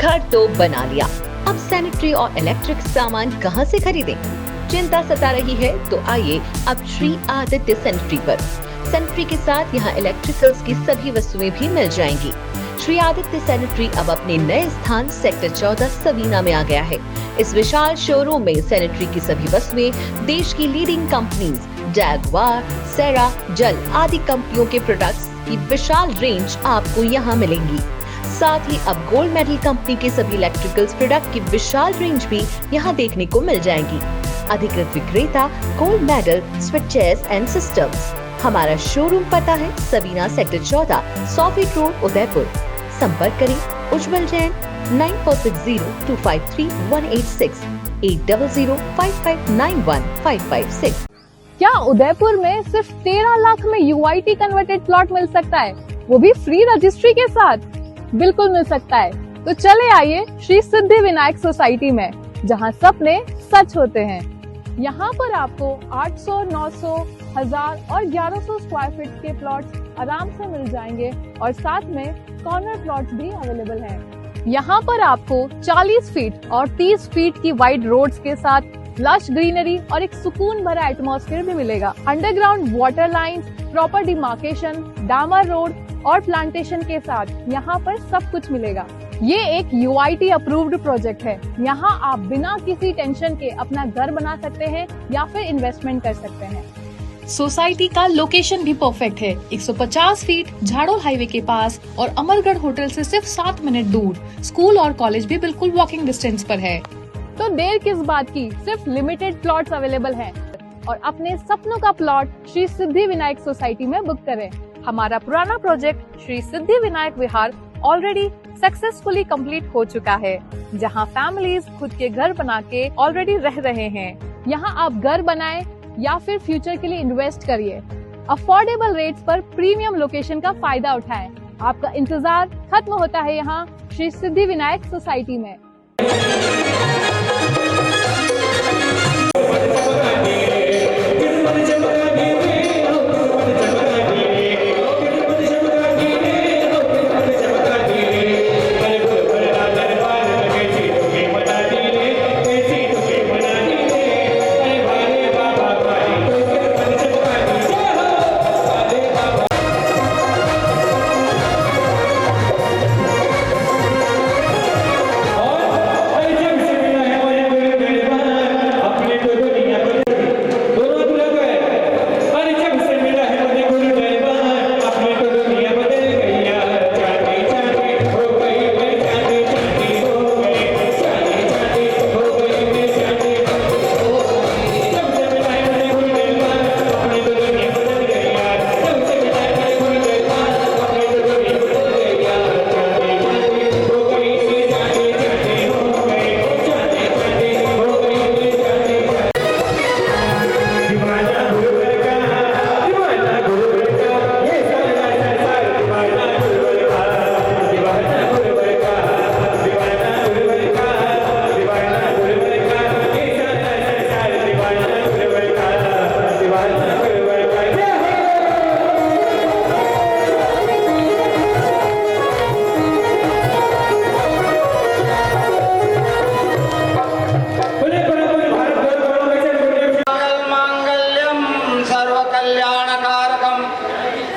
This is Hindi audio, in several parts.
घर तो बना लिया, अब सैनिटरी और इलेक्ट्रिक सामान कहां से खरीदें? चिंता सता रही है तो आइए अब श्री आदित्य सैनिटरी पर। सैनिटरी के साथ यहाँ इलेक्ट्रिकल्स की सभी वस्तुएं भी मिल जाएंगी। श्री आदित्य सैनिटरी अब अपने नए स्थान सेक्टर 14 सवीना में आ गया है। इस विशाल शोरूम में सैनिटरी की सभी वस्तुएं देश की लीडिंग कंपनीज जैगुआर, सेरा, जल आदि कंपनियों के प्रोडक्ट्स की विशाल रेंज आपको यहाँ मिलेंगी। साथ ही अब गोल्ड मेडल कंपनी के सभी इलेक्ट्रिकल्स प्रोडक्ट की विशाल रेंज भी यहाँ देखने को मिल जाएंगी। अधिकृत विक्रेता gold medal switches and systems. हमारा शोरूम पता है Savina sector 14, 100 feet road, Udaipur. संपर्क करें उज्जवल जैन 9460253186 8005591556। क्या उदयपुर में सिर्फ 13 लाख में UIT कन्वर्टेड प्लॉट मिल सकता है, वो भी फ्री रजिस्ट्री के साथ? बिल्कुल मिल सकता है। तो चले आइए श्री सिद्धि विनायक सोसाइटी में, जहां सपने सच होते हैं। यहाँ पर आपको 800, 900, 1000 और 1100 स्क्वायर फीट के प्लॉट्स आराम से मिल जाएंगे और साथ में कॉर्नर प्लॉट्स भी अवेलेबल हैं। यहाँ पर आपको 40 फीट और 30 फीट की वाइड रोड्स के साथ लश ग्रीनरी और एक सुकून भरा एटमॉस्फेयर भी मिलेगा। Underground water lines, proper demarcation, डामर रोड और प्लांटेशन के साथ यहाँ पर सब कुछ मिलेगा। ये एक UIT अप्रूव्ड प्रोजेक्ट है। यहाँ आप बिना किसी टेंशन के अपना घर बना सकते हैं या फिर इन्वेस्टमेंट कर सकते हैं। सोसाइटी का लोकेशन भी परफेक्ट है। 150 फीट झाड़ोल हाईवे के पास और अमरगढ़ होटल से सिर्फ 7 मिनट दूर। स्कूल और कॉलेज भी बिल्कुल वॉकिंग डिस्टेंस पर है। तो देर किस बात की, सिर्फ लिमिटेड प्लॉट्स अवेलेबल हैं और अपने सपनों का प्लॉट श्री सिद्धि विनायक सोसाइटी में बुक करें। हमारा पुराना प्रोजेक्ट श्री सिद्धि विनायक विहार ऑलरेडी सक्सेसफुली कंप्लीट हो चुका है, जहां फैमिलीज खुद के घर बना के ऑलरेडी रह रहे हैं। यहाँ आप घर बनाएं या फिर फ्यूचर के लिए इन्वेस्ट करिए। अफोर्डेबल रेट्स पर प्रीमियम लोकेशन का फायदा उठाएं। आपका इंतजार खत्म होता है यहाँ श्री सिद्धि विनायक सोसाइटी में।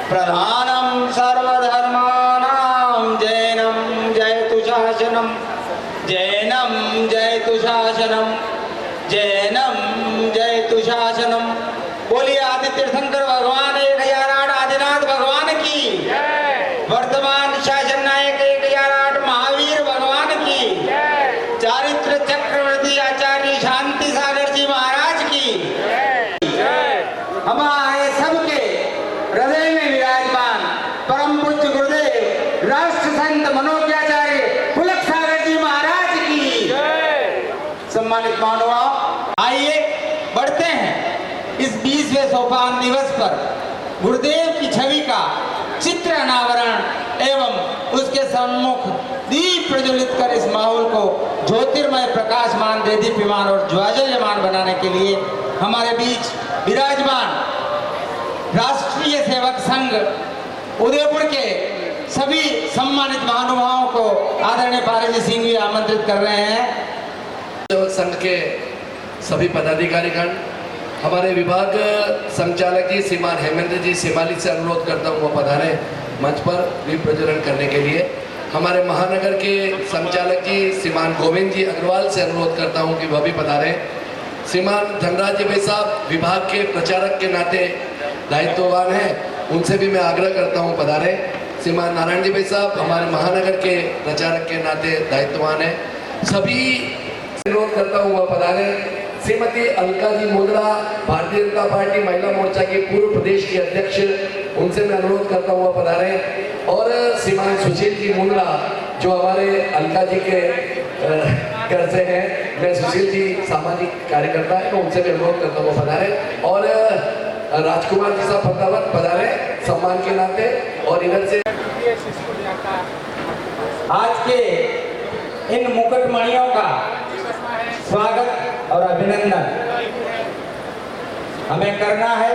प्रधानम सर्वधर्माणां जैनम जयतु शासनम, जैनम जयतु शासनम, जैनम जयतु शासनम। बोलिए आदित्य तीर्थंकर भगवान 1008 आदिनाथ भगवान की, वर्तमान शासन नायक 1008 महावीर भगवान की, चारित्र चक्रवर्ती आचार्य शांति सागर जी महाराज की। हमारे सबके हृदय में विराजमान परम पूज्य गुरुदेव राष्ट्र संत मनोज्ञाचार्य पुलक सागर जी महाराज की। सम्मानित महानुभाव, आइए बढ़ते हैं इस 20वें सोपान दिवस पर गुरुदेव की छवि का चित्र अनावरण एवं उसके सम्मुख दीप प्रज्वलित कर इस माहौल को ज्योतिर्मय, प्रकाशमान, देदीप्यमान और ज्वाजल्यमान बनाने के लिए हमारे बीच विराजमान राष्ट्रीय सेवक संघ उदयपुर के सभी सम्मानित महानुभावों को आदरणीय पारजी सिंह भी आमंत्रित कर रहे हैं। संघ के सभी पदाधिकारीगण, हमारे विभाग संचालक जी श्रीमान हेमेंद्र जी सिमाली से अनुरोध करता हूँ वो पधारे मंच पर दीप प्रज्वलन करने के लिए। हमारे महानगर के संचालक जी श्रीमान गोविंद जी अग्रवाल से अनुरोध करता हूँ कि वह भी पधारे। श्रीमान धनराज जी भाई साहब विभाग के प्रचारक के नाते दायित्ववान हैं, उनसे भी मैं आग्रह करता हूँ पधारे। श्रीमान नारायण जी भाई साहब हमारे महानगर के प्रचारक के नाते दायित्ववान हैं, सभी अनुरोध करता हूँ वह पधारे। श्रीमती अलका जी मोदरा भारतीय जनता पार्टी महिला मोर्चा की पूर्व प्रदेश की अध्यक्ष, उनसे मैं अनुरोध करता हूँ वह पधारे। और श्रीमान सुशील जी मुंद्रा जो हमारे अलका जी के घर से हैं, मैं सुशील जी सामाजिक कार्यकर्ता है, तो उनसे भी अनुरोध करता हूँ वह पधारे। और राजकुमार जी साहब फतावत पधारे सम्मान के नाते। और इधर से आज के इन मुकुटमणियों का स्वागत और अभिनंदन हमें करना है।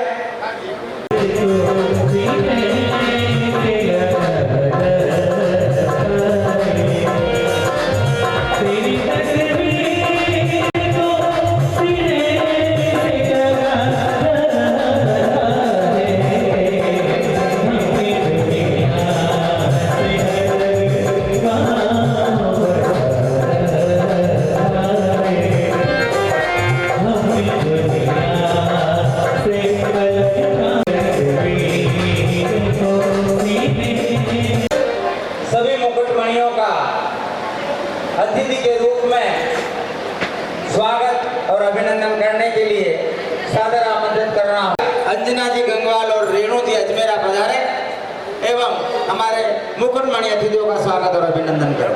सभी मुकुटमणियों का अतिथि के रूप में स्वागत और अभिनंदन करने के लिए सादर आमंत्रित कर रहा हूं। अंजना जी गंगवाल और रेणु जी अजमेरा पधारे एवं हमारे मुकुटमणि अतिथियों का स्वागत और अभिनंदन करें।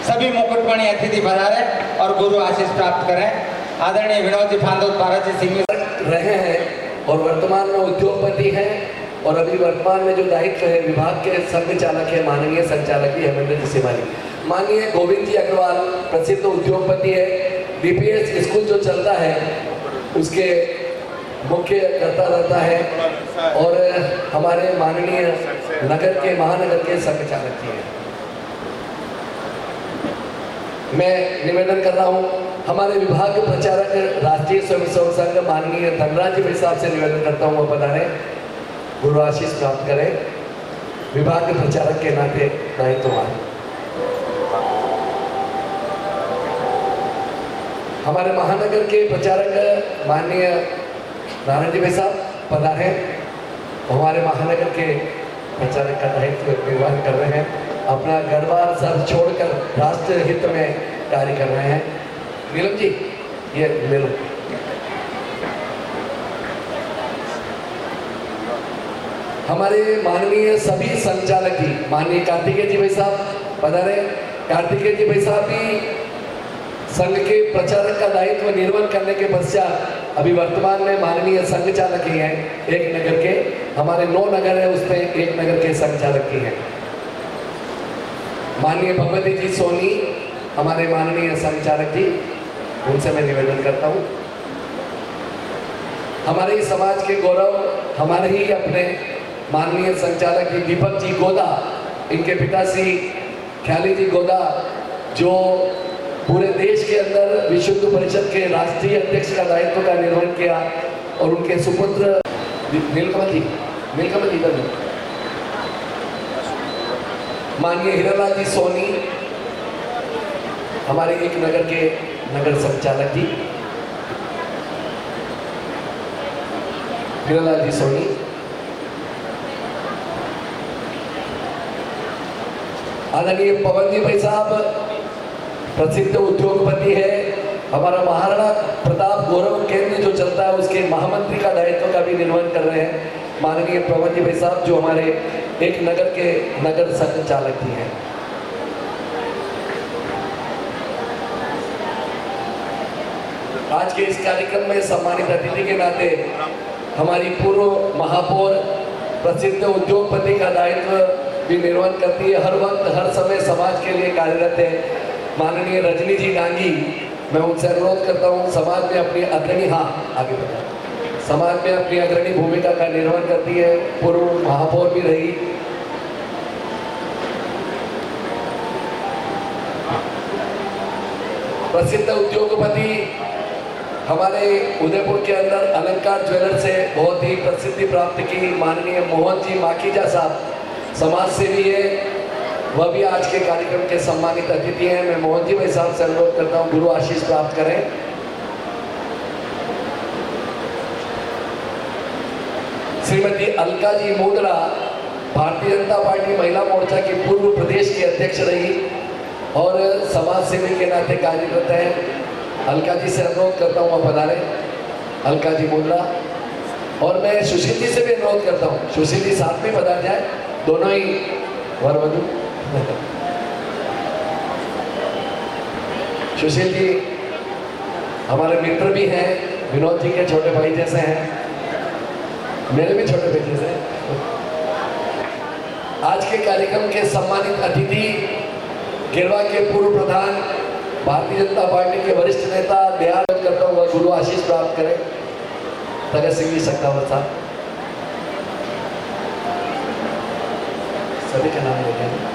सभी मुकुटमणि अतिथि पधारे और गुरु आशीष प्राप्त करें। आदरणीय विनोद जी फांदोत पारजी सिंह रहे हैं और वर्तमान में उद्योगपति हैं, और अभी वर्तमान में जो दायित्व है विभाग के संघ चालक है माननीय संचालक जी हेमेंद्र जी सिमाली। माननीय गोविंद जी अग्रवाल प्रसिद्ध उद्योगपति है, बीपीएस स्कूल जो चलता है उसके मुख्य करता रहता है, और हमारे माननीय नगर के महानगर के संघ चालक जी हैं। मैं निवेदन कर रहा हूँ हमारे विभाग के प्रचारक राष्ट्रीय स्वयंसेवक संघ माननीय धनराज भाई साहब से निवेदन करता हूँ वो पधारे, गुरु आशीष प्राप्त करें। विभाग के प्रचारक के नाते दायित्ववान हमारे महानगर के प्रचारक माननीय नारायण जी भाई साहब पधारे, हमारे महानगर के प्रचारक का दायित्व निर्वहन कर रहे हैं, अपना घर बार सब छोड़कर राष्ट्र हित में कार्य कर रहे हैं। नीलम जी ये ले लो। हमारे माननीय सभी संचालक जी माननीय कार्तिकेय जी भाई साहब पधारे। कार्तिकेय जी भाई साहब भी संघ के प्रचारक का दायित्व निर्वहन करने के पश्चात अभी वर्तमान में माननीय संघ चालक ही हैं। एक नगर के हमारे 9 नगर है उसमें एक नगर के संघ चालक ही हैं। माननीय भगवती जी सोनी हमारे माननीय संचालक जी, उनसे मैं निवेदन करता हूँ। हमारे समाज के गौरव हमारे ही अपने माननीय संचालक जी दीपक जी गोदा, इनके पिताश्री ख्याली जी गोदा जो पूरे देश के अंदर विश्व हिंदू परिषद के राष्ट्रीय अध्यक्ष का दायित्व का निर्वहन किया, और उनके सुपुत्र नीलकमल इधर माननीय हीरालाल जी सोनी हमारे एक नगर के नगर संचालक जी, हीरालाल जी सोनी। आदरणीय पवन जी भाई साहब प्रसिद्ध उद्योगपति है, हमारा महाराणा प्रताप गौरव केंद्र जो चलता है उसके महामंत्री का दायित्व का भी निर्वहन कर रहे हैं माननीय पवन जी भाई साहब, जो हमारे एक नगर के नगर संचालक भी हैं। आज के इस कार्यक्रम में सम्मानित अतिथि के नाते हमारी पूर्व महापौर प्रसिद्ध उद्योगपति का दायित्व भी निर्वहन करती है, हर वक्त हर समय समाज के लिए कार्यरत है माननीय रजनी जी डांगी। मैं उनसे अनुरोध करता हूँ, समाज में अपनी अग्रणी समाज में अपनी अग्रणी भूमिका का निर्वहन करती है, पूर्व महापौर भी रही। प्रसिद्ध उद्योगपति हमारे उदयपुर के अंदर अलंकार ज्वेलर से बहुत ही प्रसिद्धि प्राप्त की माननीय मोहन जी माखीजा साहब समाज सेवी है, वह भी आज के कार्यक्रम के सम्मानित अतिथि हैं। मैं मोहन जी भाई साहब से अनुरोध करता हूं गुरु आशीष प्राप्त करें। श्रीमती अलका जी मोगरा भारतीय जनता पार्टी महिला मोर्चा की पूर्व प्रदेश की अध्यक्ष रही और समाज सेवी के नाते कार्यरत हैं। अलका जी से अनुरोध करता हूँ आप पधारें, अलका जी मोगरा। और मैं सुशील जी से भी अनुरोध करता हूँ, सुशील जी साथ में पधार जाए, दोनों ही वर वधू। सुशील जी हमारे मित्र भी हैं, विनोद जी के छोटे भाई जैसे हैं, मेरे भी छोटे भाई जैसे हैं। आज के कार्यक्रम के सम्मानित अतिथि गिरवा के पूर्व प्रधान भारतीय जनता पार्टी के वरिष्ठ नेता बिहार करता हूँ गुरु आशीष प्राप्त करें भगत सिंह जी सक्तावत साहब, सभी का नाम लेते हैं।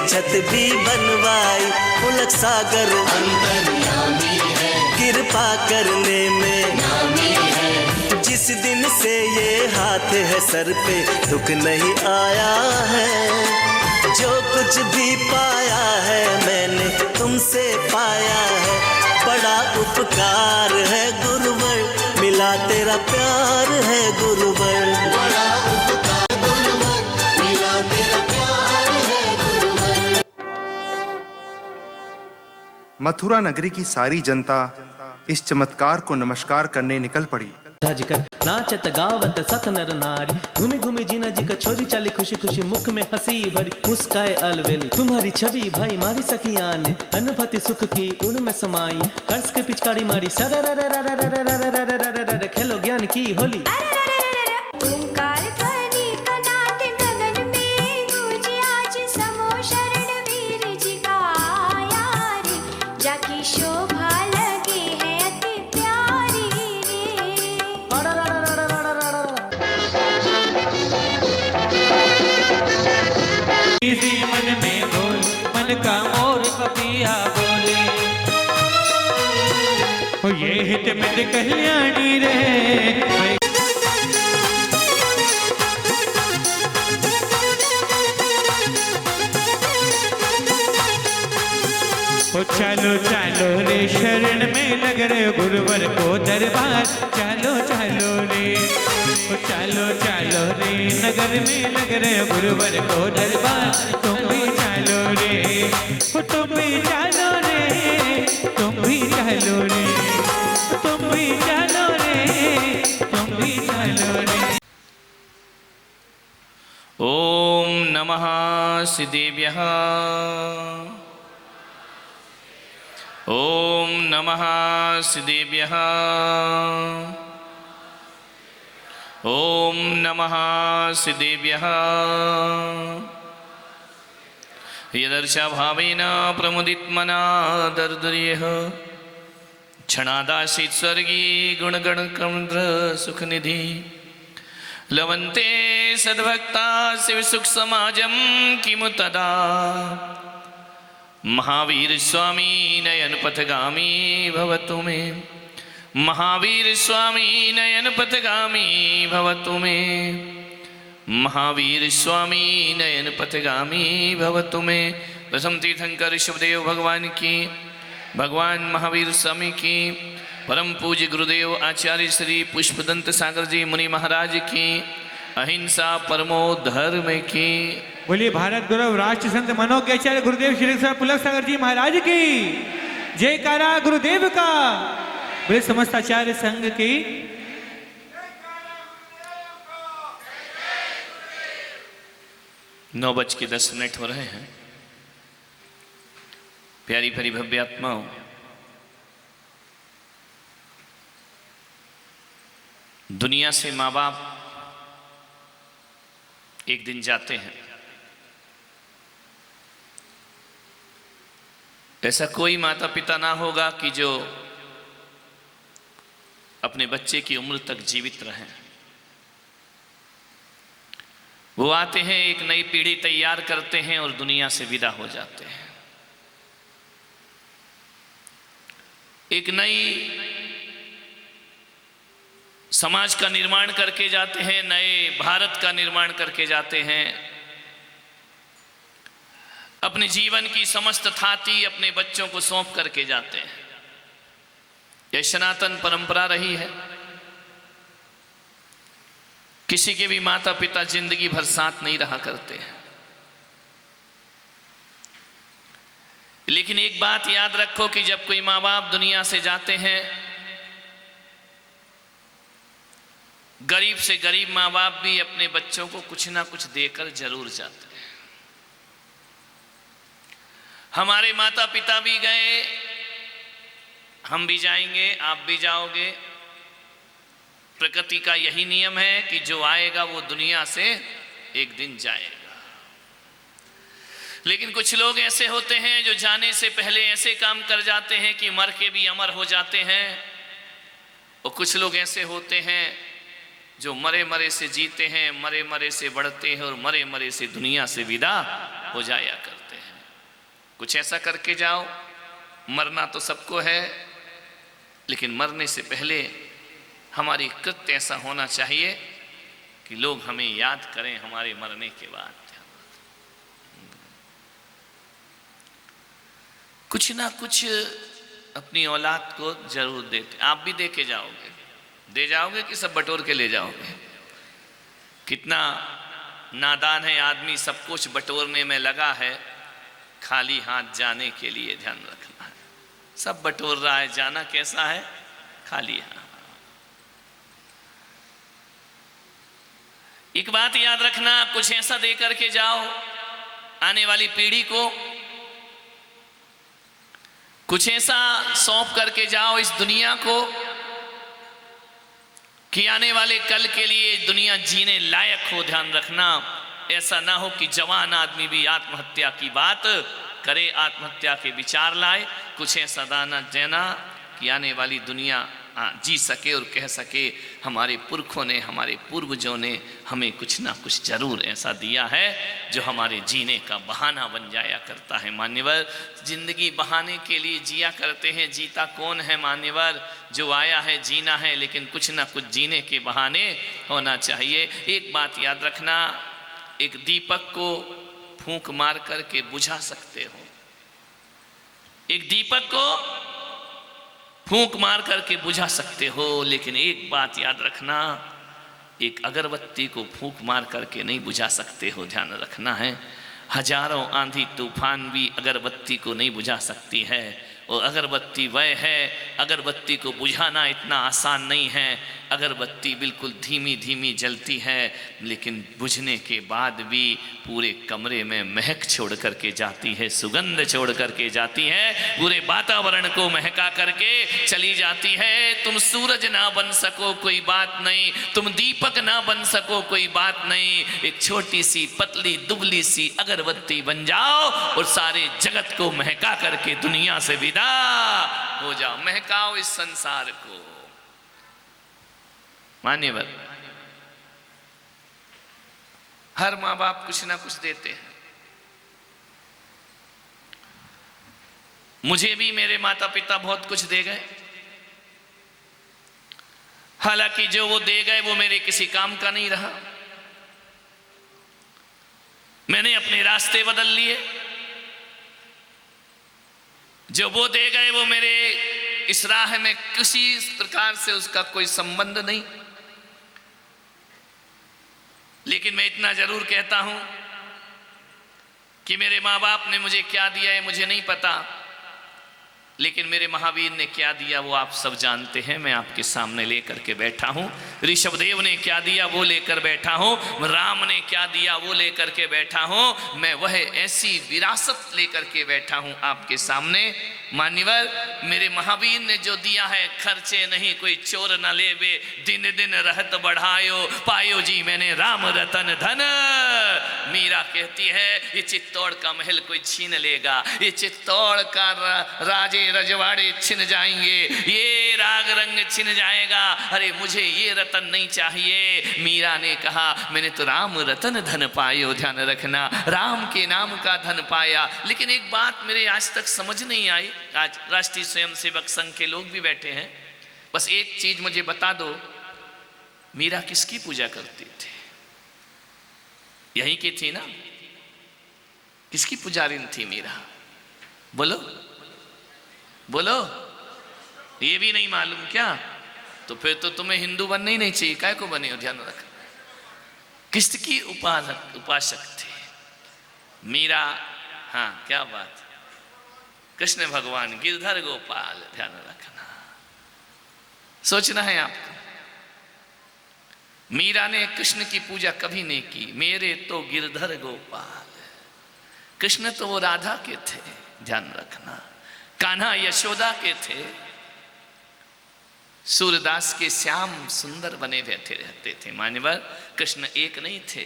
छत भी बनवाई, पुलक सागर अंतर्यामी है, कृपा करने में नामी है। जिस दिन से ये हाथ है सर पे दुख नहीं आया है, जो कुछ भी पाया है मैंने तुमसे पाया है। बड़ा उपकार है गुरुवर, मिला तेरा प्यार है गुरुवर। बड़ा उपकार गुरुवर, मिला तेरा प्यार है गुरुवर। मथुरा नगरी की सारी जनता इस चमत्कार को नमस्कार करने निकल पड़ी। कर नाचत गावत सत नर नारी, घूमी घूमी जीना जी का छोरी चाली, खुशी खुशी मुख में हंसी भरी मुस्काए अलवेली। तुम्हारी छवि भाई मारी सखिया ने, अनुभूति सुख की उनमें समाई, कर्ज के पिचकारी मारी सर खेलो ज्ञान की होली। मन में बोल मन का मोर पपिया बोले, ओ ये हित मित कल्याणी रे। ओ चलो चलो रे शरण में लग रहे गुरुवर को दरबार, चलो चलो रे। ओ चलो चलो रे नगर में लग रहे गुरुवर को दरबार, तुम भी चलो रे। ओ तुम भी चलो रे, तुम भी चलो रे, तुम भी चलो रे, तुम भी चलो रे। ओम नमः सिद्धेभ्यः, ओम नमः सिद्धेभ्यः, ओम नमः सिद्धेभ्यः। यदर्शा भावेन प्रमुदितमना दर्दर्यः, क्षणादासीत् स्वर्गी गुणगणकन्द्र सुखनिधि, लवन्ते सद्भक्ता शिव सुख समाजं किमु तदा। महावीर स्वामी नयन पथगामी भवतु मे, महावीर स्वामी नयन पथगामी भवतु मे, महावीर स्वामी नयन पथगामी भवतु मे। प्रथम तीर्थंकर शिवदेव भगवान की, भगवान महावीर स्वामी की, परम पूज्य गुरुदेव आचार्य श्री पुष्पदंत सागर जी मुनि महाराज की, अहिंसा परमो धर्म की। बोलिए भारत गौरव राष्ट्र संत मनोज्ञाचार्य गुरुदेव श्री पुलक सागर जी महाराज की जयकारा गुरुदेव का, बोले समस्त आचार्य संघ की। 9:10 हो रहे हैं। प्यारी प्यारी भव्य आत्माओं, दुनिया से माँ बाप एक दिन जाते हैं। ऐसा कोई माता पिता ना होगा कि जो अपने बच्चे की उम्र तक जीवित रहें। वो आते हैं, एक नई पीढ़ी तैयार करते हैं और दुनिया से विदा हो जाते हैं। एक नई समाज का निर्माण करके जाते हैं, नए भारत का निर्माण करके जाते हैं। अपने जीवन की समस्त थाती अपने बच्चों को सौंप करके जाते हैं। यह सनातन परंपरा रही है। किसी के भी माता पिता जिंदगी भर साथ नहीं रहा करते हैं। लेकिन एक बात याद रखो कि जब कोई माँ बाप दुनिया से जाते हैं, गरीब से गरीब माँ बाप भी अपने बच्चों को कुछ ना कुछ देकर जरूर जाते हैं। हमारे माता पिता भी गए, हम भी जाएंगे, आप भी जाओगे। प्रकृति का यही नियम है कि जो आएगा वो दुनिया से एक दिन जाएगा। लेकिन कुछ लोग ऐसे होते हैं जो जाने से पहले ऐसे काम कर जाते हैं कि मर के भी अमर हो जाते हैं। और कुछ लोग ऐसे होते हैं जो मरे मरे से जीते हैं, मरे मरे से बढ़ते हैं और मरे मरे से दुनिया से विदा हो जाया करते हैं। कुछ ऐसा करके जाओ। मरना तो सबको है, लेकिन मरने से पहले हमारी कृत्य ऐसा होना चाहिए कि लोग हमें याद करें हमारे मरने के बाद। कुछ ना कुछ अपनी औलाद को जरूर देते। आप भी दे के जाओगे, दे जाओगे कि सब बटोर के ले जाओगे? कितना नादान है आदमी, सब कुछ बटोरने में लगा है, खाली हाथ जाने के लिए ध्यान रखना है। सब बटोर रहा है, जाना कैसा है? खाली हाथ। एक बात याद रखना, कुछ ऐसा दे करके जाओ आने वाली पीढ़ी को, कुछ ऐसा सौंप करके जाओ इस दुनिया को कि आने वाले कल के लिए दुनिया जीने लायक हो। ध्यान रखना, ऐसा ना हो कि जवान आदमी भी आत्महत्या की बात करे, आत्महत्या के विचार लाए। कुछ ऐसा दाना देना कि आने वाली दुनिया जी सके और कह सके हमारे पुरखों ने, हमारे पूर्वजों ने हमें कुछ ना कुछ जरूर ऐसा दिया है जो हमारे जीने का बहाना बन जाया करता है। मान्यवर, जिंदगी बहाने के लिए जिया करते हैं, जीता कौन है मान्यवर? जो आया है जीना है, लेकिन कुछ ना कुछ जीने के बहाने होना चाहिए। एक बात याद रखना, एक दीपक को फूंक मार करके बुझा सकते हो, एक दीपक को फूंक मार करके बुझा सकते हो, लेकिन एक बात याद रखना, एक अगरबत्ती को फूंक मार करके नहीं बुझा सकते हो। ध्यान रखना है, हजारों आंधी तूफान भी अगरबत्ती को नहीं बुझा सकती है। और अगरबत्ती वह है, अगरबत्ती को बुझाना इतना आसान नहीं है। अगरबत्ती बिल्कुल धीमी धीमी जलती है, लेकिन बुझने के बाद भी पूरे कमरे में महक छोड़ करके जाती है, सुगंध छोड़ करके जाती है, पूरे वातावरण को महका करके चली जाती है। तुम सूरज ना बन सको कोई बात नहीं, तुम दीपक ना बन सको कोई बात नहीं, एक छोटी सी पतली दुबली सी अगरबत्ती बन जाओ और सारे जगत को महका करके दुनिया से विदा हो जाओ। महकाओ इस संसार को। मान्यवर, हर माँ बाप कुछ ना कुछ देते हैं। मुझे भी मेरे माता पिता बहुत कुछ दे गए, हालांकि जो वो दे गए वो मेरे किसी काम का नहीं रहा। मैंने अपने रास्ते बदल लिए, जो वो दे गए वो मेरे इस राह में किसी प्रकार से उसका कोई संबंध नहीं। लेकिन मैं इतना जरूर कहता हूं कि मेरे माँ बाप ने मुझे क्या दिया है मुझे नहीं पता, लेकिन मेरे महावीर ने क्या दिया वो आप सब जानते हैं। मैं आपके सामने लेकर के बैठा हूं। ऋषभदेव ने क्या दिया वो लेकर बैठा हूं, राम ने क्या दिया वो लेकर के बैठा हूं। मैं वह ऐसी विरासत लेकर के बैठा हूं आपके सामने। मान्यवर, मेरे महावीर ने जो दिया है खर्चे नहीं कोई चोर न लेवे, दिन दिन रहत बढ़ायो पायो जी मैंने राम रतन धन। मीरा कहती है ये चित्तौड़ का महल कोई छीन लेगा, ये चित्तौड़ का राजे रजवाड़े छिन जाएंगे, ये राग रंग छिन जाएगा, अरे मुझे ये रतन नहीं चाहिए। मीरा ने कहा मैंने तो राम रतन धन पायो। ध्यान रखना, राम के नाम का धन पाया। लेकिन एक बात मेरे आज तक समझ नहीं आई, आज राष्ट्रीय स्वयंसेवक संघ के लोग भी बैठे हैं, बस एक चीज मुझे बता दो, मीरा किसकी पूजा करती थी? यही की थी ना? किसकी पुजारिन थी मीरा? बोलो बोलो, ये भी नहीं मालूम क्या? तो फिर तो तुम्हें हिंदू बनना ही नहीं चाहिए, काय को बने हो? ध्यान रख, किसकी उपासक थी मीरा? हाँ, क्या बात, कृष्ण भगवान गिरधर गोपाल। ध्यान रखना, सोचना है आपको। मीरा ने कृष्ण की पूजा कभी नहीं की, मेरे तो गिरधर गोपाल। कृष्ण तो वो राधा के थे, ध्यान रखना, कान्हा यशोदा के थे, सूरदास के श्याम सुंदर बने बैठे रहते थे। मान्यवर, कृष्ण एक नहीं थे,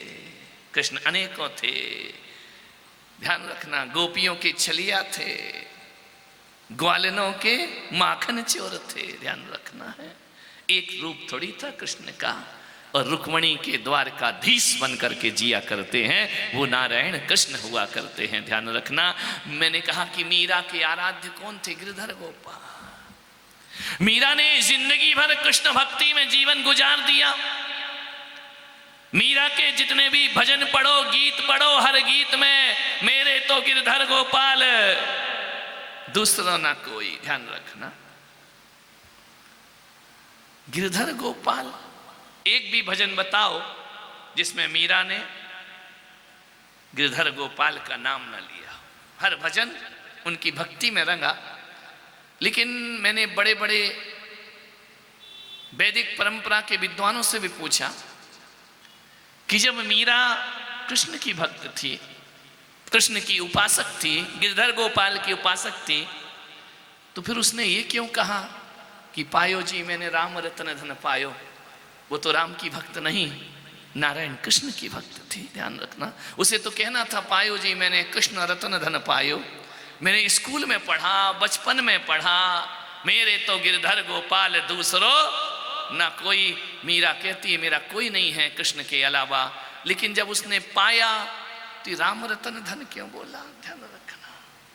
कृष्ण अनेकों थे। ध्यान रखना, गोपियों के छलिया थे, ग्वालिनों के माखन चोर थे। ध्यान रखना है, एक रूप थोड़ी था कृष्ण का। और रुक्मणी के द्वारकाधीश बन करके जिया करते हैं, वो नारायण कृष्ण हुआ करते हैं। ध्यान रखना, मैंने कहा कि मीरा के आराध्य कौन थे? गिरधर गोपाल। मीरा ने जिंदगी भर कृष्ण भक्ति में जीवन गुजार दिया। मीरा के जितने भी भजन पढ़ो, गीत पढ़ो, हर गीत में मेरे तो गिरधर गोपाल, दूसरा ना कोई। ध्यान रखना, गिरधर गोपाल। एक भी भजन बताओ जिसमें मीरा ने गिरधर गोपाल का नाम न लिया। हर भजन उनकी भक्ति में रंगा। लेकिन मैंने बड़े बड़े वैदिक परंपरा के विद्वानों से भी पूछा कि जब मीरा कृष्ण की भक्त थी, कृष्ण की उपासक थी, गिरधर गोपाल की उपासक थी, तो फिर उसने ये क्यों कहा कि पायो जी मैंने राम रतन धन पायो? वो तो राम की भक्त नहीं, नारायण कृष्ण की भक्त थी, ध्यान रखना। उसे तो कहना था पायो जी मैंने कृष्ण रतन धन पायो। मैंने स्कूल में पढ़ा, बचपन में पढ़ा, मेरे तो गिरधर गोपाल दूसरो ना कोई। मीरा कहती है मेरा कोई नहीं है कृष्ण के अलावा। लेकिन जब उसने पाया तो राम रतन धन क्यों बोला? ध्यान रखना,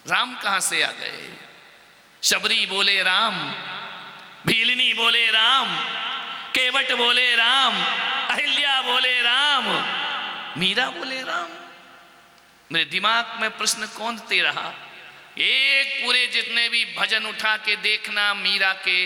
राम कहां से आ गए? शबरी बोले राम, भीलनी बोले राम, केवट बोले राम, अहिल्या बोले राम, मीरा बोले राम। मेरे दिमाग में प्रश्न कौंधते रहा। एक पूरे जितने भी भजन उठा के देखना, मीरा के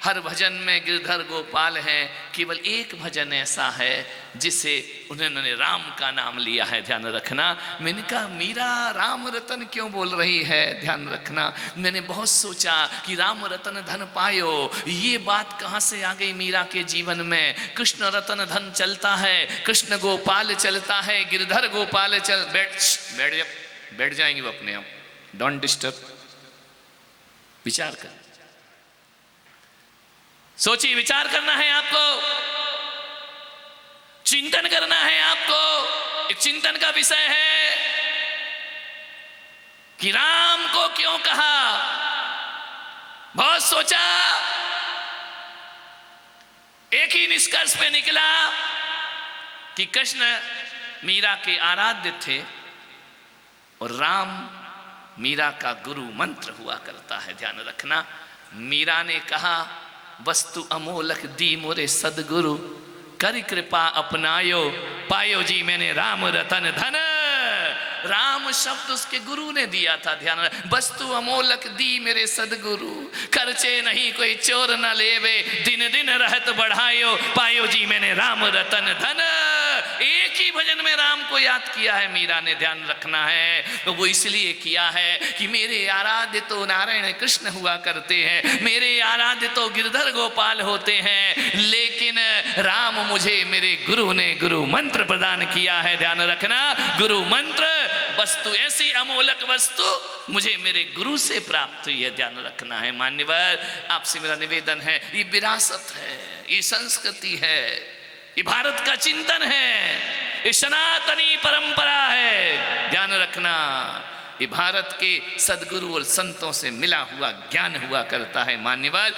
हर भजन में गिरधर गोपाल है। केवल एक भजन ऐसा है जिसे उन्होंने राम का नाम लिया है, ध्यान रखना। मैंने कहा मीरा राम रतन क्यों बोल रही है? ध्यान रखना, मैंने बहुत सोचा कि राम रतन धन पायो, ये बात कहाँ से आ गई मीरा के जीवन में? कृष्ण रतन धन चलता है, कृष्ण गोपाल चलता है, गिरधर गोपाल चल। बैठ जाएंगे वो अपने आप, डोंट डिस्टर्ब। विचार कर, सोचिए, विचार करना है आपको, चिंतन करना है आपको। एक चिंतन का विषय है कि राम को क्यों कहा। बहुत सोचा, एक ही निष्कर्ष पे निकला कि कृष्ण मीरा के आराध्य थे और राम मीरा का गुरु मंत्र हुआ करता है, ध्यान रखना। मीरा ने कहा वस्तु अमोलक दी मोरे सदगुरु, कर कृपा अपनायो, पायो जी मैंने राम रतन धन। राम शब्द उसके गुरु ने दिया था, ध्यान। वस्तु अमोलक दी मेरे सदगुरु, खर्चे नहीं कोई चोर न लेवे, दिन दिन रहत बढ़ायो, पायो जी मैंने राम रतन धन। एक ही भजन में राम को याद किया है मीरा ने, ध्यान रखना है। तो वो इसलिए किया है कि मेरे आराध्य तो नारायण कृष्ण हुआ करते हैं, मेरे आराध्य तो गिरधर गोपाल होते हैं, लेकिन राम मुझे मेरे गुरु ने गुरु मंत्र प्रदान किया है, ध्यान रखना। गुरु मंत्र वस्तु, ऐसी अमोलक वस्तु मुझे मेरे गुरु से प्राप्त हुई है, ध्यान रखना है। मान्यवर, आपसे मेरा निवेदन है, ये विरासत है, ये संस्कृति है, ये भारत का चिंतन है, ये सनातनी परंपरा है, ध्यान रखना। ये भारत के सदगुरु और संतों से मिला हुआ ज्ञान हुआ करता है। मान्यवर,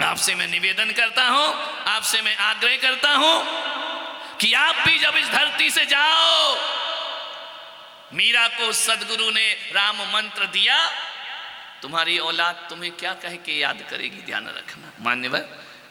आपसे मैं निवेदन करता हूं, आपसे मैं आग्रह करता हूं कि आप भी जब इस धरती से जाओ, मीरा को सदगुरु ने राम मंत्र दिया, तुम्हारी औलाद तुम्हें क्या कह के याद करेगी, ध्यान रखना। मान्यवर,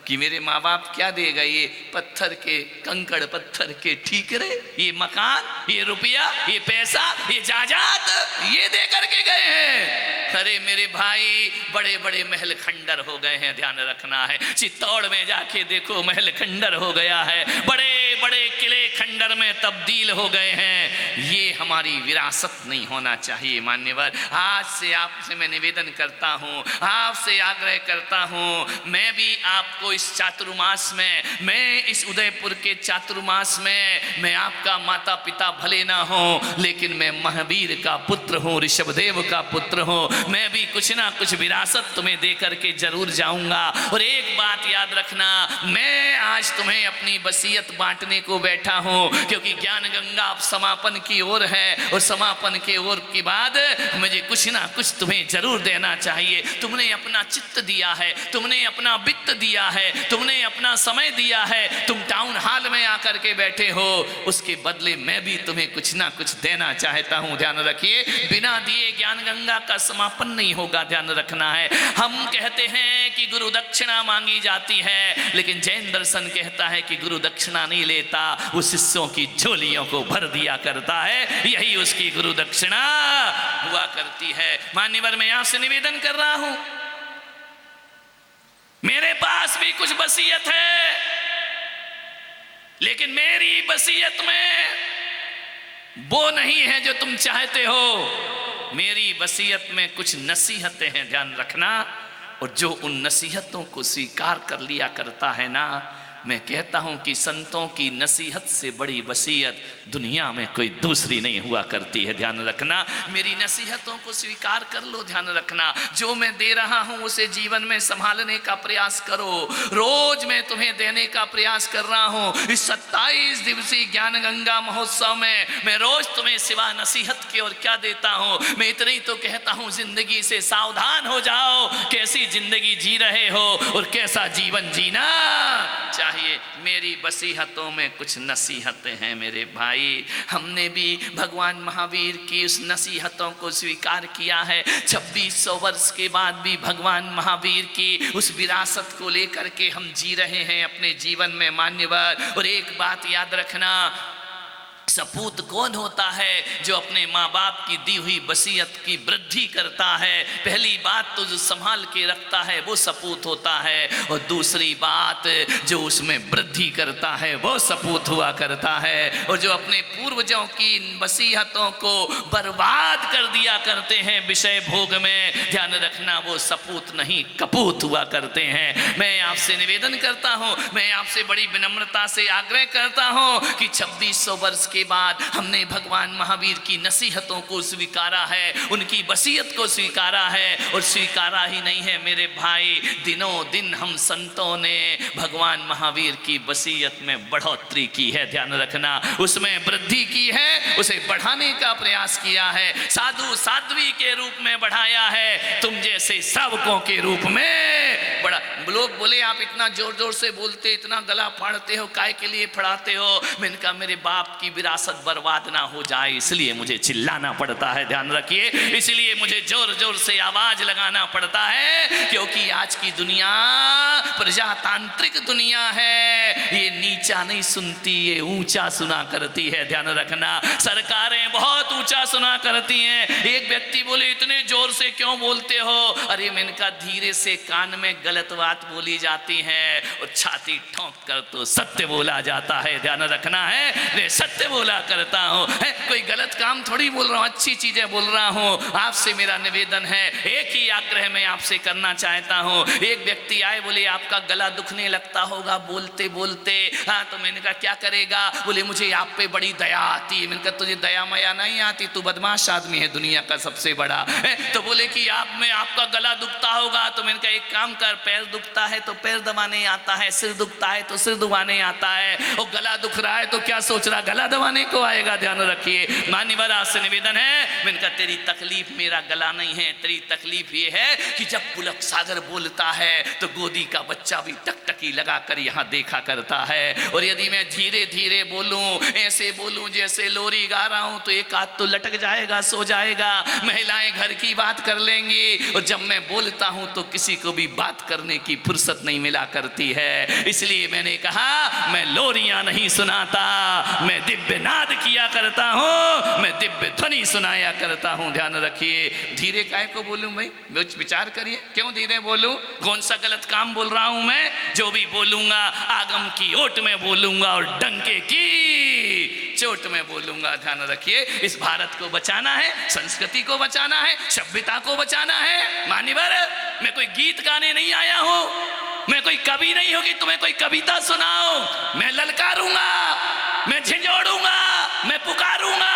कि मेरे माँ बाप क्या देगा? ये पत्थर के, कंकड़ पत्थर के ठीकरे, ये मकान, ये रुपया, ये पैसा, ये जायदाद, ये दे करके गए हैं। अरे मेरे भाई, बड़े बड़े महल खंडर हो गए हैं, ध्यान रखना है। चित्तौड़ में जाके देखो, महल खंडर हो गया है, बड़े बड़े किले खंडर में तब्दील हो गए हैं। ये हमारी विरासत नहीं होना चाहिए। मान्यवर, आज से आपसे मैं निवेदन करता हूँ, आपसे आग्रह करता हूँ, मैं भी आपको इस चातुर्मास में, मैं इस उदयपुर के चातुर्मास में, मैं आपका माता पिता भले ना हो, लेकिन मैं महावीर का पुत्र हूँ, ऋषभदेव का पुत्र हूँ। मैं भी कुछ ना कुछ विरासत तुम्हें दे करके जरूर जाऊंगा। और एक बात याद रखना, मैं आज तुम्हें अपनी वसीयत बांटने को बैठा हूँ, क्योंकि ज्ञान गंगा अब समापन की ओर है, और समापन के ओर के बाद मुझे कुछ ना कुछ तुम्हें जरूर देना चाहिए। तुमने अपना चित्त दिया है, तुमने अपना वित्त दिया है, तुमने अपना समय दिया है, तुम टाउन हॉल में आकर के बैठे हो, उसके बदले मैं भी तुम्हें कुछ ना कुछ देना चाहता हूं। ध्यान रखिए, बिना दिए ज्ञान गंगा का समापन नहीं होगा, ध्यान रखना है। हम कहते हैं कि गुरु दक्षिणा मांगी जाती है, लेकिन जैन दर्शन कहता है कि गुरु दक्षिणा नहीं लेता, वो शिष्यों की झोलियों को भर दिया करता है, यही उसकी गुरु दक्षिणा हुआ करती है। मान्यवर, मैं आपसे निवेदन कर रहा हूं, मेरे पास भी कुछ वसीयत है, लेकिन मेरी वसीयत में वो नहीं है जो तुम चाहते हो। मेरी वसीयत में कुछ नसीहतें हैं, ध्यान रखना। और जो उन नसीहतों को स्वीकार कर लिया करता है ना, मैं कहता हूं कि संतों की नसीहत से बड़ी वसीयत दुनिया में कोई दूसरी नहीं हुआ करती है। ध्यान रखना, मेरी नसीहतों को स्वीकार कर लो। ध्यान रखना, जो मैं दे रहा हूं उसे जीवन में संभालने का प्रयास करो। रोज मैं तुम्हें देने का प्रयास कर रहा हूं। इस 27 दिवसीय ज्ञान गंगा महोत्सव में मैं रोज तुम्हें सिवा नसीहत के और क्या देता हूं। मैं इतना ही तो कहता हूं, जिंदगी से सावधान हो जाओ। कैसी जिंदगी जी रहे हो और कैसा जीवन जीना चाहिए। मेरी वसीहतों में कुछ नसीहतें हैं मेरे भाई। हमने भी भगवान महावीर की उस नसीहतों को स्वीकार किया है। 2600 वर्ष के बाद भी भगवान महावीर की उस विरासत को लेकर के हम जी रहे हैं अपने जीवन में मान्यवर। और एक बात याद रखना, सपूत कौन होता है? जो अपने माँ बाप की दी हुई वसीयत की वृद्धि करता है। पहली बात तो जो संभाल के रखता है वो सपूत होता है, और दूसरी बात जो उसमें वृद्धि करता है वो सपूत हुआ करता है। और जो अपने पूर्वजों की वसीयतों को बर्बाद कर दिया करते हैं विषय भोग में, ध्यान रखना वो सपूत नहीं कपूत हुआ करते हैं। मैं आपसे निवेदन करता हूँ, मैं आपसे बड़ी विनम्रता से आग्रह करता हूँ कि 2600 वर्ष के बाद हमने भगवान महावीर की नसीहतों को स्वीकारा है, उनकी वसीयत को स्वीकारा है। और स्वीकारा ही नहीं है मेरे भाई, दिनों दिन हम संतों ने भगवान महावीर की वसीयत में बढ़ोतरी की है। ध्यान रखना, उसमें वृद्धि की है, उसे बढ़ाने का प्रयास किया है। साधु साध्वी के रूप में बढ़ाया है, तुम जैसे श्रावकों के रूप में बड़ा। लोग बोले आप इतना जोर जोर से बोलते, इतना गला फाड़ते हो, काय के लिए फड़ाते हो? मैंने कहा मेरे बाप की विरासत बर्बाद ना हो जाए इसलिए मुझे चिल्लाना पड़ता है। ध्यान रखिए, इसलिए मुझे जोर जोर से आवाज लगाना पड़ता है, क्योंकि आज की दुनिया प्रजातांत्रिक दुनिया है। ये नीचा नहीं सुनती, ये ऊंचा सुना करती है। ध्यान रखना, सरकारें बहुत ऊंचा सुना करती हैं। एक व्यक्ति बोले इतने जोर से क्यों बोलते हो? अरे मैंने कहा धीरे से कान में गलत बात बोली जाती है और छाती ठोंक कर तो सत्य बोला जाता है। ध्यान रखना है, मैं सत्य बोला करता हूँ, कोई गलत काम थोड़ी बोल रहा हूँ, अच्छी चीजें बोल रहा हूँ। आपसे मेरा निवेदन है, एक ही आग्रह मैं आपसे करना चाहता हूँ। एक व्यक्ति आए, बोले आपका गला दुखने लगता होगा बोलते बोलते। हाँ, तो मैंने कहा क्या करेगा? बोले मुझे आप पे बड़ी दया आती है। मैंने कहा तुझे दया माया नहीं आती, तू बदमाश आदमी है दुनिया का सबसे बड़ा। तो बोले कि आप में आपका गला दुखता होगा। तो मैंने कहा एक काम कर, पैर दुखता है तो पैर दबाने आता है, सिर दुखता है तो सिर दबाने आता है, और गला दुख रहा है तो क्या सोच रहा गला दबाने को आएगा? ध्यान रखिए, मान्यवर आपसे निवेदन है। मैंने कहा तेरी तकलीफ मेरा गला नहीं है, तेरी तकलीफ ये है कि जब पुलक सागर बोलता है तो गोदी का बच्चा भी टकटकी लगाकर यहाँ देखा करता है। और यदि मैं धीरे धीरे बोलूं, ऐसे बोलूं जैसे लोरी गा रहा हूं, तो एक हाथ तो लटक जाएगा, सो जाएगा, महिलाएं घर की बात कर लेंगी। और जब मैं बोलता हूं तो किसी को भी बात करने की फुर्सत नहीं मिला करती है। इसलिए मैंने कहा मैं लोरियां नहीं सुनाता, मैं दिव्य नाद किया करता हूं, मैं दिव्य ध्वनि सुनाया करता हूं। ध्यान रखिए, धीरे काहे को बोलूं भाई? विचार करिए, क्यों धीरे बोलूं? कौन सा गलत काम बोल रहा हूं मैं? जो भी बोलूंगा आगम की ओट में बोलूंगा और डंके की चोट में बोलूंगा। ध्यान रखिए, इस भारत को बचाना है, संस्कृति को बचाना है, सभ्यता को बचाना है। मान्यवर, मैं कोई गीत गाने नहीं आया हूं, मैं कोई कवि नहीं हूं कि तुम्हें कोई कविता सुनाओ। मैं ललकारूंगा, मैं झिझोड़ूंगा, मैं पुकारूंगा।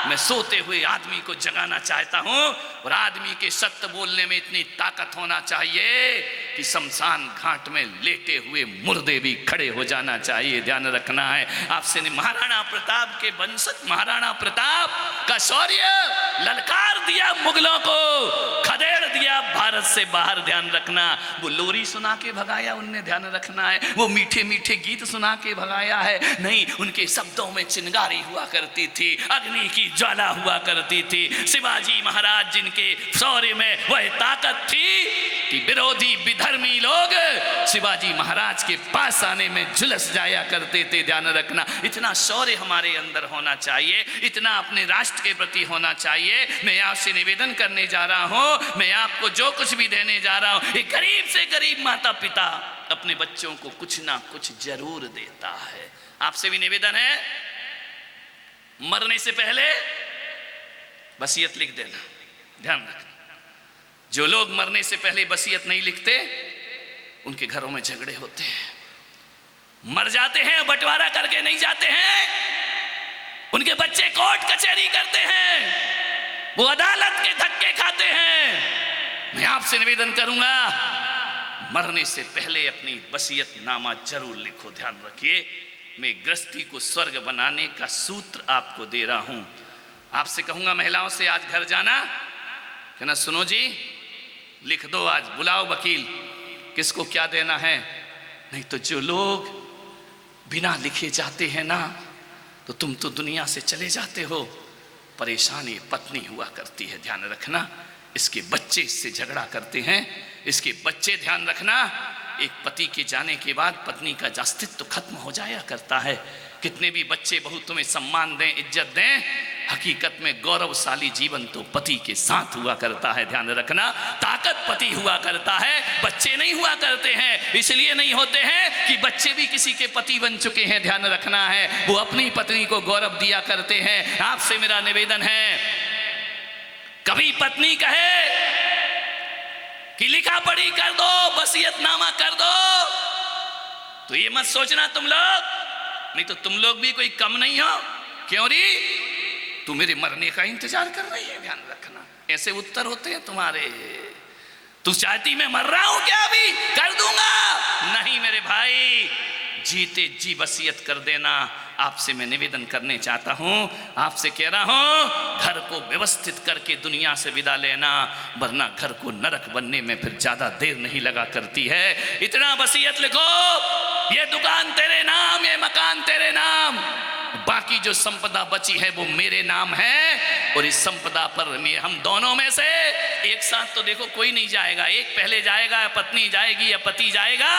मैं सोते हुए आदमी को जगाना चाहता हूं, और आदमी के सत्य बोलने में इतनी ताकत होना चाहिए कि शमशान घाट में लेटे हुए मुर्दे भी खड़े हो जाना चाहिए। ध्यान रखना है आपसे। महाराणा प्रताप के वंशज महाराणा प्रताप का शौर्य ललकार दिया मुगलों को, खदेड़ दिया भारत से बाहर। ध्यान रखना, वो लोरी सुना के भगाया उनने। ध्यान रखना है, वो मीठे मीठे गीत सुना के भगाया है नहीं, उनके शब्दों में चिंगारी हुआ करती थी, अग्नि की ज्वाला हुआ करती थी। शिवाजी महाराज जिनके शौर्य में वह ताकत थी कि विरोधी विधर्मी लोग शिवाजी महाराज के पास आने में झुलस जाया करते थे। ध्यान रखना, इतना शौर्य हमारे अंदर होना चाहिए, इतना अपने राष्ट्र के प्रति होना चाहिए। मैं आपसे निवेदन करने जा रहा हूं, मैं आपको जो कुछ भी देने जा रहा हूं, एक गरीब से गरीब माता पिता अपने बच्चों को कुछ ना कुछ जरूर देता है। आपसे भी निवेदन है, मरने से पहले वसीयत लिख देना। ध्यान रखना, जो लोग मरने से पहले वसीयत नहीं लिखते उनके घरों में झगड़े होते हैं। मर जाते हैं, बंटवारा करके नहीं जाते हैं। उनके बच्चे कोर्ट कचहरी करते हैं, वो अदालत के धक्के खाते हैं। मैं आपसे निवेदन करूंगा, मरने से पहले अपनी वसीयतनामा जरूर लिखो। ध्यान रखिए, मैं गृहस्थी को स्वर्ग बनाने का सूत्र आपको दे रहा हूं। आपसे कहूंगा महिलाओं से आज घर जाना, कहना सुनो जी लिख दो, आज बुलाओ वकील, किसको क्या देना है। नहीं तो जो लोग बिना लिखे जाते हैं ना, तो तुम तो दुनिया से चले जाते हो। परेशानी पत्नी हुआ करती है, ध्यान रखना। इसके बच्चे इससे झगड़ा करते हैं, इसके बच्चे, ध्यान रखना। एक पति के जाने के बाद पत्नी का अस्तित्व तो खत्म हो जाया करता है। कितने भी बच्चे बहू तुम्हें सम्मान दें, इज्जत दें, हकीकत में गौरवशाली जीवन तो पति के साथ हुआ करता है। ध्यान रखना, ताकत पति हुआ करता है, बच्चे नहीं हुआ करते हैं। इसलिए नहीं होते हैं कि बच्चे भी किसी के पति बन चुके हैं। ध्यान रखना है, वो अपनी पत्नी को गौरव दिया करते हैं। आपसे मेरा निवेदन है, कभी पत्नी कहे कि लिखा पढ़ी कर दो, वसीयतनामा कर दो, तो ये मत सोचना तुम लोग, नहीं तो तुम लोग भी कोई कम नहीं हो। क्यों री, तू मेरे मरने का इंतजार कर रही है। ध्यान रखना, ऐसे उत्तर होते हैं तुम्हारे। तू चाहती मैं मर रहा हूं क्या, अभी कर दूंगा? नहीं मेरे भाई, जीते जी वसीयत कर देना। आपसे मैं निवेदन करने चाहता हूं, आपसे कह रहा हूं, घर को व्यवस्थित करके दुनिया से विदा लेना, वरना घर को नरक बनने में फिर ज्यादा देर नहीं लगा करती है। इतना वसीयत लिखो, ये दुकान तेरे नाम, ये मकान तेरे नाम, बाकी जो संपदा बची है वो मेरे नाम है। और इस संपदा पर मैं, हम दोनों में से एक साथ तो देखो कोई नहीं जाएगा, एक पहले जाएगा, या पत्नी जाएगी या पति जाएगा।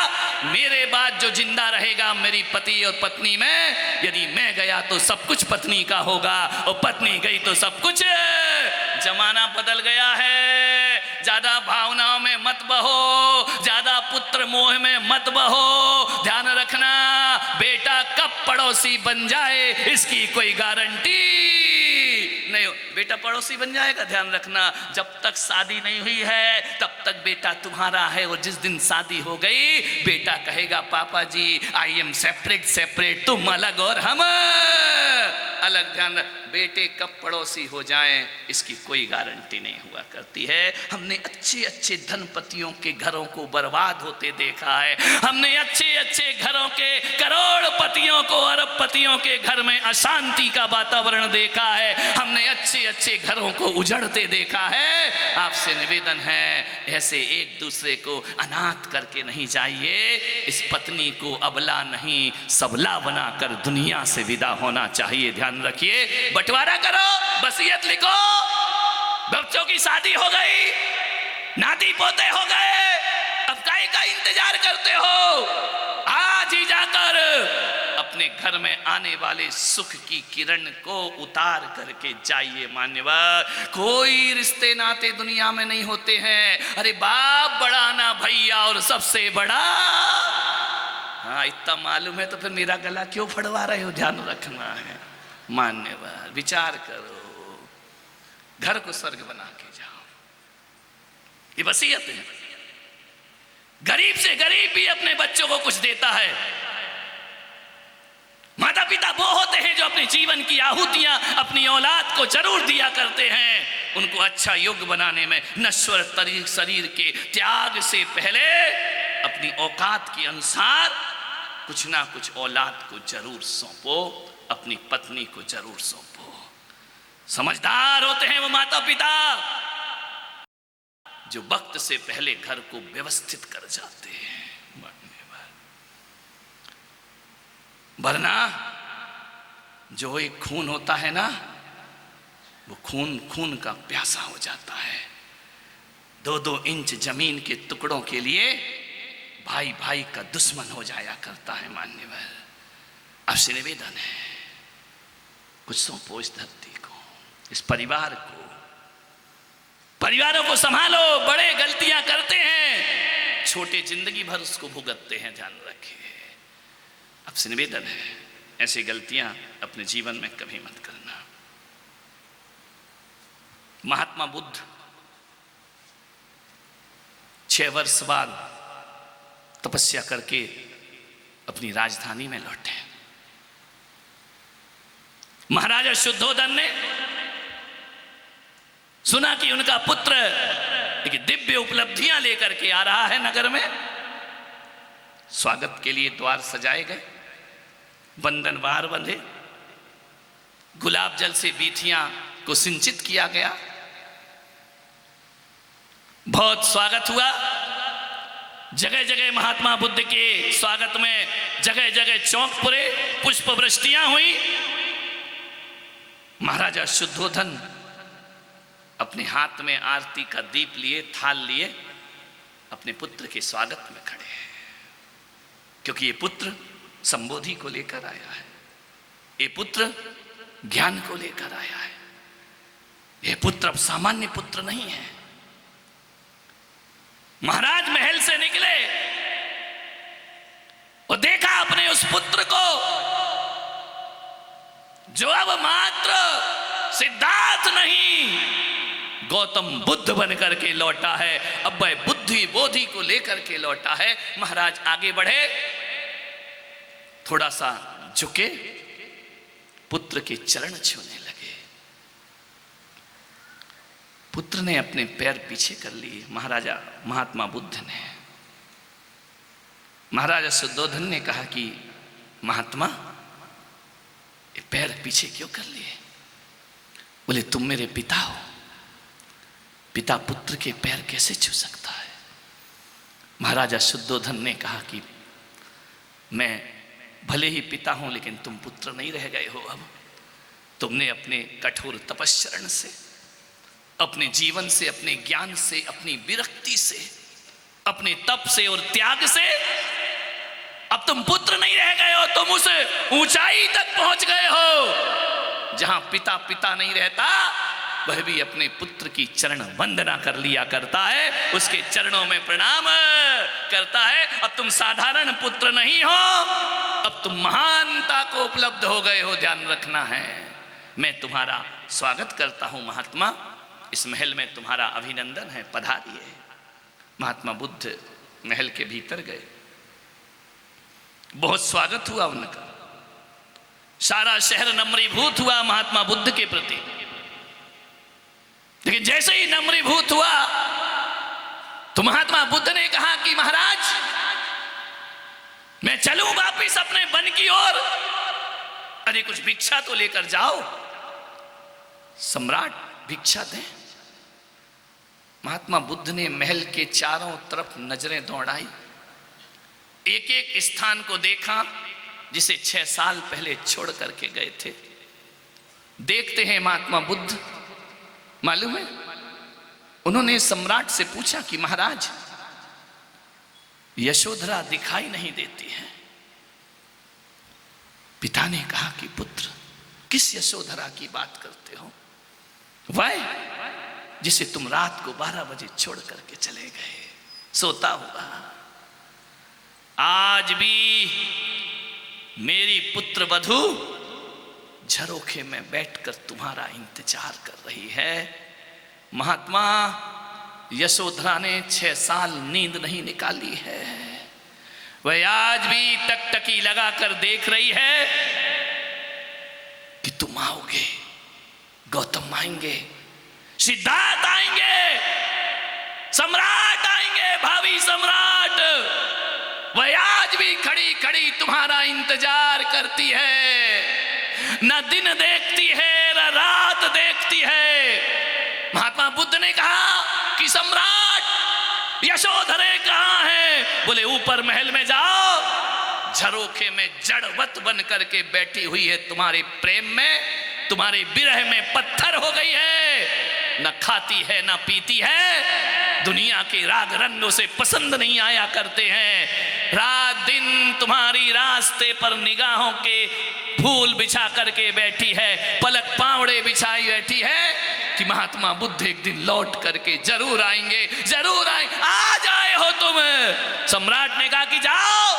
मेरे बाद जो जिंदा रहेगा मेरी पति और पत्नी में, यदि मैं गया तो सब कुछ पत्नी का होगा, और पत्नी गई तो सब कुछ। जमाना बदल गया है, ज्यादा भावनाओं में मत बहो, ज्यादा पुत्र मोह में मत बहो। ध्यान रखना, बेटा कब पड़ोसी बन जाए इसकी कोई गारंटी नहीं हो। बेटा पड़ोसी बन जाएगा, ध्यान रखना। जब तक शादी नहीं हुई है तब तक बेटा तुम्हारा है, और जिस दिन शादी हो गई बेटा कहेगा पापा जी आई एम सेपरेट सेपरेट, तुम अलग और हम अलग। ध्यान रख, बेटे कब पड़ोसी हो जाएं इसकी कोई गारंटी नहीं हुआ करती है। हमने अच्छे अच्छे धनपतियों के घरों को बर्बाद होते देखा है, हमने अच्छे अच्छे घरों के करोड़पतियों को, अरबपतियों के घर में अशांति का वातावरण देखा है, हमने अच्छे अच्छे घरों को उजड़ते देखा है। आपसे निवेदन है, ऐसे एक दूसरे को अनाथ करके नहीं जाइए। इस पत्नी को अबला नहीं सबला बनाकर दुनिया से विदा होना चाहिए। ध्यान रखिए, बंटवारा करो, वसीयत लिखो। बच्चों की शादी हो गई, नाती पोते हो गए, अब काहे का इंतजार करते हो? आज ही जाकर अपने घर में आने वाले सुख की किरण को उतार करके जाइए। मान्यवर, कोई रिश्ते नाते दुनिया में नहीं होते हैं। अरे बाप बड़ा ना भैया और सबसे बड़ा। हाँ, इतना मालूम है तो फिर मेरा गला क्यों फड़वा रहे हो? ध्यान रखना है। मान्यवर, विचार करो, घर को स्वर्ग बना के जाओ, ये वसीयत है। गरीब से गरीब भी अपने बच्चों को कुछ देता है। माता पिता वो होते हैं जो अपने जीवन की आहुतियां अपनी औलाद को जरूर दिया करते हैं, उनको अच्छा योग्य बनाने में। नश्वर शरीर के त्याग से पहले अपनी औकात के अनुसार कुछ ना कुछ औलाद को जरूर सौंपो, अपनी पत्नी को जरूर सौंपो। समझदार होते हैं वो माता पिता जो वक्त से पहले घर को व्यवस्थित कर जाते हैं। वरना जो एक खून होता है ना, वो खून खून का प्यासा हो जाता है। 2-2 इंच जमीन के टुकड़ों के लिए भाई भाई का दुश्मन हो जाया करता है। मान्यवर, आपसे निवेदन है, कुछ सौंपो इस धरती को, इस परिवार को। परिवारों को संभालो, बड़े गलतियां करते हैं, छोटे जिंदगी भर उसको भुगतते हैं। ध्यान रखिए, आपसे निवेदन है, ऐसी गलतियां अपने जीवन में कभी मत करना। महात्मा बुद्ध 6 वर्ष बाद तपस्या करके अपनी राजधानी में लौटे। महाराजा शुद्धोधन ने सुना कि उनका पुत्र एक दिव्य उपलब्धियां लेकर के आ रहा है नगर में। स्वागत के लिए द्वार सजाए गए, बंधन बाहर बंधे, गुलाब जल से बीथियां को सिंचित किया गया। बहुत स्वागत हुआ। जगह जगह महात्मा बुद्ध के स्वागत में जगह जगह चौक पुरे, पुष्प वृष्टियां हुई। महाराजा शुद्धोधन अपने हाथ में आरती का दीप लिए, थाल लिए, अपने पुत्र के स्वागत में खड़े हैं, क्योंकि ये पुत्र संबोधि को लेकर आया है, ये पुत्र ज्ञान को लेकर आया है। ये पुत्र अब सामान्य पुत्र नहीं है। महाराज महल से निकले और देखा अपने उस पुत्र को जो अब मात्र सिद्धार्थ नहीं, गौतम बुद्ध बनकर के लौटा है। अब वह बुद्धि बोधि को लेकर के लौटा है। महाराज आगे बढ़े, थोड़ा सा झुके, पुत्र के चरण छूने लगे। पुत्र ने अपने पैर पीछे कर लिए। महात्मा बुद्ध ने, महाराजा शुद्धोधन ने कहा कि महात्मा, ये पैर पीछे क्यों कर लिए? बोले तुम मेरे पिता हो, पिता पुत्र के पैर कैसे छू सकता है? महाराजा शुद्धोधन ने कहा कि मैं भले ही पिता हूं, लेकिन तुम पुत्र नहीं रह गए हो। अब तुमने अपने कठोर तपश्चरण से, अपने जीवन से, अपने ज्ञान से, अपनी विरक्ति से, अपने तप से और त्याग से अब तुम पुत्र नहीं रह गए हो। तुम उस ऊंचाई तक पहुंच गए हो जहां पिता पिता नहीं रहता, वह भी अपने पुत्र की चरण वंदना कर लिया करता है, उसके चरणों में प्रणाम करता है। अब तुम साधारण पुत्र नहीं हो, अब तुम महानता को उपलब्ध हो गए हो, ध्यान रखना है। मैं तुम्हारा स्वागत करता हूं महात्मा, इस महल में तुम्हारा अभिनंदन है, पधारिए। महात्मा बुद्ध महल के भीतर गए, बहुत स्वागत हुआ उनका। सारा शहर नम्रीभूत हुआ महात्मा बुद्ध के प्रति। लेकिन जैसे ही नम्रीभूत हुआ तो महात्मा बुद्ध ने कहा कि महाराज, मैं चलूं वापिस अपने वन की ओर? अरे कुछ भिक्षा तो लेकर जाओ, सम्राट भिक्षा दें। महात्मा बुद्ध ने महल के चारों तरफ नजरें दौड़ाई, एक एक स्थान को देखा जिसे 6 साल पहले छोड़ करके गए थे। देखते हैं महात्मा बुद्ध, मालूम है, उन्होंने सम्राट से पूछा कि महाराज, यशोधरा दिखाई नहीं देती है। पिता ने कहा कि पुत्र, किस यशोधरा की बात करते हो? वह जिसे तुम रात को 12 बजे छोड़ करके चले गए, सोता हुआ। आज भी मेरी पुत्र वधू झरोखे में बैठकर तुम्हारा इंतजार कर रही है। महात्मा, यशोधरा ने 6 साल नींद नहीं निकाली है, वह आज भी टकटकी लगाकर देख रही है कि तुम आओगे, गौतम आएंगे, सिद्धार्थ आएंगे, सम्राट आएंगे, भावी सम्राट। वह आज भी खड़ी खड़ी तुम्हारा इंतजार करती है, न दिन देखती है न रात देखती है। महात्मा बुद्ध ने कहा कि सम्राट, यशोधरे कहाँ है? बोले ऊपर महल में जाओ, झरोखे में जड़वत बन करके बैठी हुई है, तुम्हारे प्रेम में, तुम्हारे विरह में पत्थर हो गई है, न खाती है न पीती है, दुनिया के राग रंग उसे पसंद नहीं आया करते हैं। रात दिन तुम्हारी रास्ते पर निगाहों के फूल बिछा करके बैठी है, पलक पावड़े बिछाई बैठी है कि महात्मा बुद्ध एक दिन लौट करके जरूर आएंगे, जरूर आएंगे। आज आए हो तुम। सम्राट ने कहा कि जाओ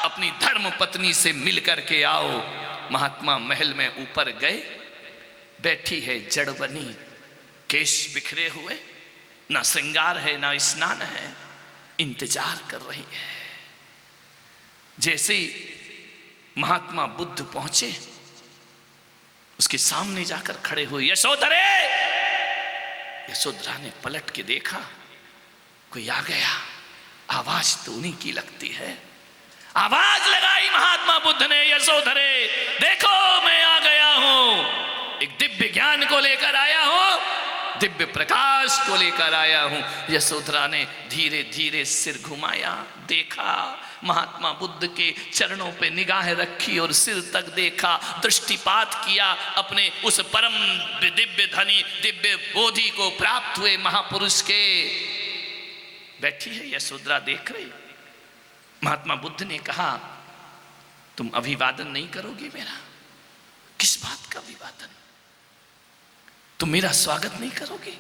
अपनी धर्म पत्नी से मिल करके आओ। महात्मा महल में ऊपर गए, बैठी है जड़ बनी, केश बिखरे हुए, ना श्रृंगार है ना स्नान है, इंतजार कर रही है। जैसे महात्मा बुद्ध पहुंचे, उसके सामने जाकर खड़े हुए, यशोधरे। यशोधरा ने पलट के देखा, कोई आ गया। आवाज तो उन्हीं की लगती है। आवाज लगाई महात्मा बुद्ध ने, यशोधरे देखो मैं आ गया हूं, एक दिव्य ज्ञान को लेकर आया हूं, दिव्य प्रकाश को लेकर आया हूं। यशोधरा ने धीरे धीरे सिर घुमाया, देखा, महात्मा बुद्ध के चरणों पे निगाह रखी और सिर तक देखा, दृष्टिपात किया अपने उस परम दिव्य धनी, दिव्य बोधि को प्राप्त हुए महापुरुष के। बैठी है यशोधरा, देख रही। महात्मा बुद्ध ने कहा, तुम अभिवादन नहीं करोगी मेरा? किस बात का अभिवादन? तुम मेरा स्वागत नहीं करोगे?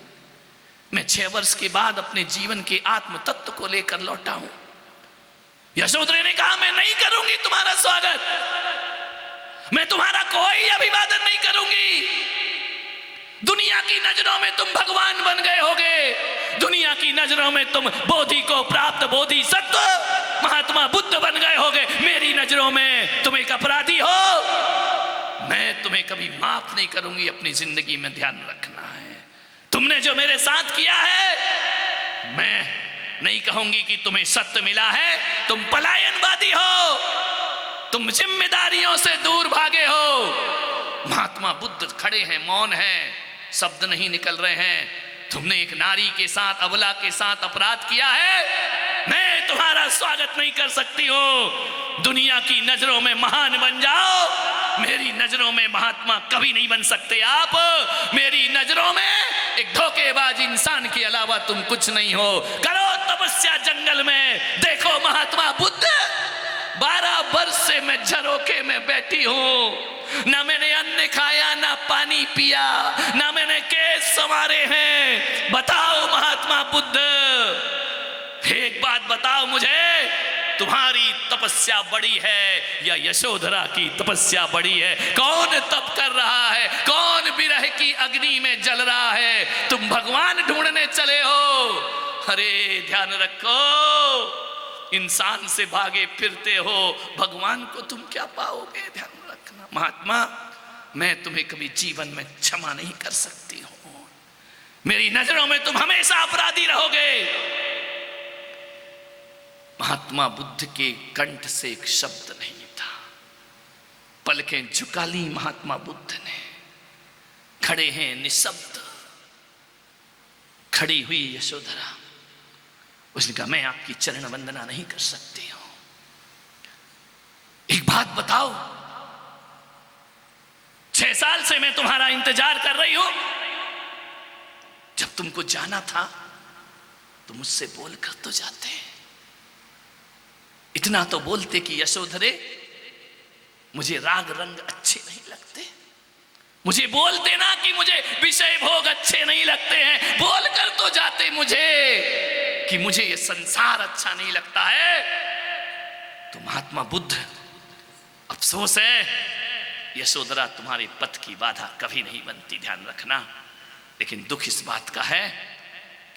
मैं 6 वर्ष के बाद अपने जीवन के आत्म तत्व को लेकर लौटा हूं। यशोधरा ने कहा, मैं नहीं करूंगी तुम्हारा स्वागत, मैं तुम्हारा कोई अभिवादन नहीं करूंगी। दुनिया की नजरों में तुम भगवान बन गए होगे, दुनिया की नजरों में तुम बोधि को प्राप्त बोधि सत्व महात्मा बुद्ध बन गए होगे, मेरी नजरों में तुम एक अपराधी हो। मैं तुम्हें कभी माफ नहीं करूंगी, अपनी जिंदगी में ध्यान रखना है। तुमने जो मेरे साथ किया है, मैं नहीं कहूंगी कि तुम्हें सत्य मिला है, तुम पलायनवादी हो, तुम जिम्मेदारियों से दूर भागे हो। महात्मा बुद्ध खड़े हैं, मौन हैं, शब्द नहीं निकल रहे हैं। तुमने एक नारी के साथ, अबला के साथ अपराध किया है, मैं तुम्हारा स्वागत नहीं कर सकती हूं। दुनिया की नजरों में महान बन जाओ, मेरी नजरों में महात्मा कभी नहीं बन सकते आप। मेरी नजरों में एक धोखेबाज इंसान के अलावा तुम कुछ नहीं हो। करो तपस्या जंगल में, देखो महात्मा बुद्ध, 12 वर्ष से मैं झरोखे में बैठी हूं, ना मैंने अन्न खाया, ना पानी पिया, ना मैंने केस संवारे हैं। बताओ महात्मा बुद्ध, एक बात बताओ मुझे, तुम्हारी तपस्या बड़ी है या यशोधरा की तपस्या बड़ी है? कौन तप कर रहा है, कौन विरह की अग्नि में जल रहा है? तुम भगवान ढूंढने चले हो? अरे ध्यान रखो, इंसान से भागे फिरते हो, भगवान को तुम क्या पाओगे? ध्यान रखना। महात्मा, मैं तुम्हें कभी जीवन में क्षमा नहीं कर सकती हूं, मेरी नजरों में तुम हमेशा अपराधी रहोगे। महात्मा बुद्ध के कंठ से एक शब्द नहीं था, पलकें झुका ली महात्मा बुद्ध ने, खड़े हैं निशब्द। खड़ी हुई यशोधरा, उसने कहा, मैं आपकी चरण वंदना नहीं कर सकती हूं। एक बात बताओ, 6 साल से मैं तुम्हारा इंतजार कर रही हूं। जब तुमको जाना था तो मुझसे बोल कर तो जाते, इतना तो बोलते कि यशोधरे मुझे राग रंग अच्छे नहीं लगते, मुझे बोल देना कि मुझे विषय भोग अच्छे नहीं लगते हैं, बोल कर तो जाते मुझे कि मुझे ये संसार अच्छा नहीं लगता है। तो महात्मा बुद्ध, अफसोस है यशोधरा तुम्हारे पथ की बाधा कभी नहीं बनती, ध्यान रखना। लेकिन दुख इस बात का है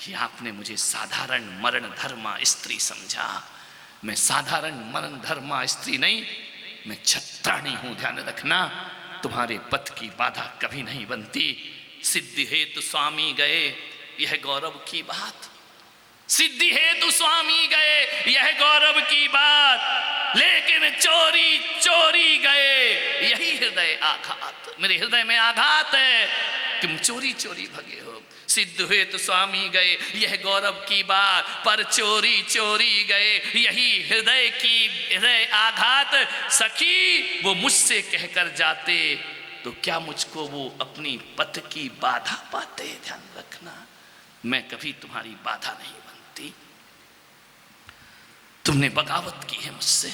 कि आपने मुझे साधारण मरण धर्मा स्त्री समझा। मैं साधारण मरण धर्मा स्त्री नहीं, मैं छत्राणी हूं, ध्यान रखना। तुम्हारे पथ की बाधा कभी नहीं बनती। सिद्धि हेतु स्वामी गए, यह गौरव की बात। सिद्धि हेतु स्वामी गए, यह गौरव की बात, लेकिन चोरी चोरी गए, यही हृदय आघात। मेरे हृदय में आघात है, तुम चोरी चोरी भगे हो। सिद्ध हुए तो स्वामी गए, यह गौरव की बात, पर चोरी चोरी गए, यही हृदय आघात। सखी वो मुझसे कहकर जाते तो क्या मुझको वो अपनी पथ की बाधा पाते? ध्यान रखना, मैं कभी तुम्हारी बाधा नहीं बनती। तुमने बगावत की है मुझसे,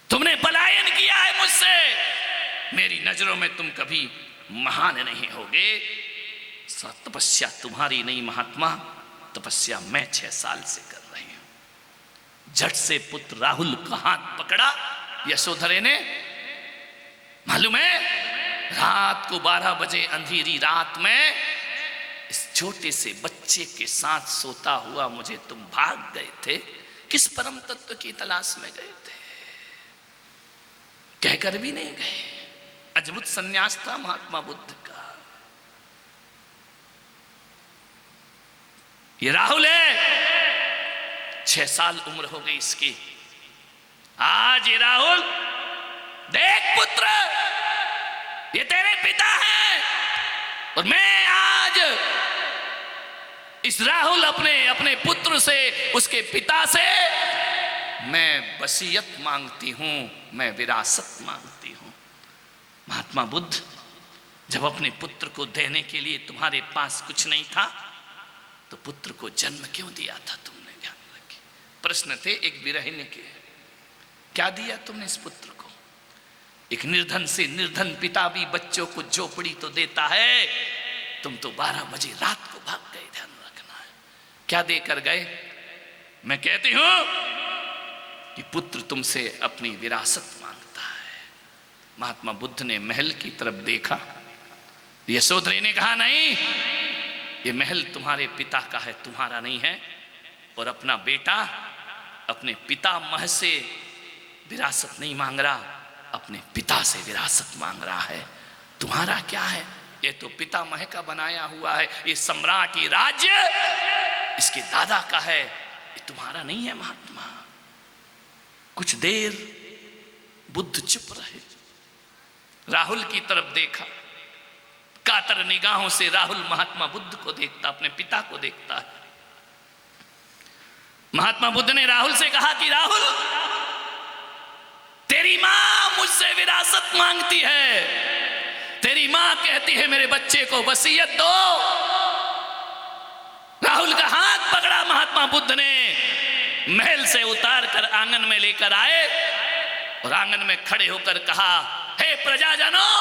तुमने पलायन किया है मुझसे, मेरी नजरों में तुम कभी महान नहीं होगे। तपस्या तुम्हारी नहीं महात्मा, तपस्या मैं 6 साल से कर रही हूं। झट से पुत्र राहुल का हाथ पकड़ा यशोधरे ने। मालूम है, रात को 12 बजे अंधेरी रात में इस छोटे से बच्चे के साथ सोता हुआ मुझे तुम भाग गए थे। किस परम तत्व की तलाश में गए थे? कहकर भी नहीं गए। अद्भुत संन्यास था महात्मा बुद्ध का। ये राहुल है, 6 साल उम्र हो गई इसकी। आज ये राहुल, देख पुत्र, ये तेरे पिता हैं और मैं आज इस राहुल अपने पुत्र से, उसके पिता से मैं वसीयत मांगती हूं, मैं विरासत मांगती हूं। महात्मा बुद्ध, जब अपने पुत्र को देने के लिए तुम्हारे पास कुछ नहीं था तो पुत्र को जन्म क्यों दिया था तुमने? ध्यान रखिए, प्रश्न थे एक विरहिणी के। क्या दिया तुमने इस पुत्र को? एक निर्धन से निर्धन पिता भी बच्चों को झोपड़ी तो देता है, तुम तो 12 बजे रात को भाग गए। ध्यान रखना है, क्या देकर गए? मैं कहती हूं कि पुत्र तुमसे अपनी विरासत मांगता है। महात्मा बुद्ध ने महल की तरफ देखा। यशोधरी ने कहा, नहीं, ये महल तुम्हारे पिता का है, तुम्हारा नहीं है। और अपना बेटा अपने पितामह से विरासत नहीं मांग रहा, अपने पिता से विरासत मांग रहा है। तुम्हारा क्या है? ये तो पितामह का बनाया हुआ है, ये सम्राट, ये राज्य इसके दादा का है, ये तुम्हारा नहीं है। महात्मा, कुछ देर बुद्ध चुप रहे, राहुल की तरफ देखा। कातर निगाहों से राहुल महात्मा बुद्ध को देखता, अपने पिता को देखता है। महात्मा बुद्ध ने राहुल से कहा कि राहुल, तेरी मां मुझसे विरासत मांगती है। तेरी मां कहती है मेरे बच्चे को वसीयत दो। राहुल का हाथ पकड़ा महात्मा बुद्ध ने, महल से उतार कर आंगन में लेकर आए और आंगन में खड़े होकर कहा, हे प्रजाजनों,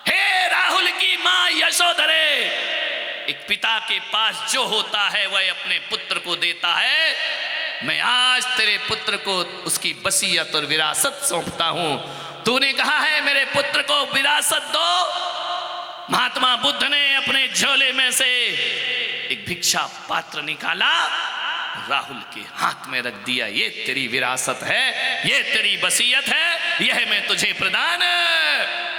हे राहुल की मां यशोधरे, एक पिता के पास जो होता है वह अपने पुत्र को देता है। मैं आज तेरे पुत्र को उसकी वसीयत और विरासत सौंपता हूं। तूने कहा है मेरे पुत्र को विरासत दो। महात्मा बुद्ध ने अपने झोले में से एक भिक्षा पात्र निकाला, राहुल के हाथ में रख दिया। ये तेरी विरासत है, ये तेरी वसीयत है, यह मैं तुझे प्रदान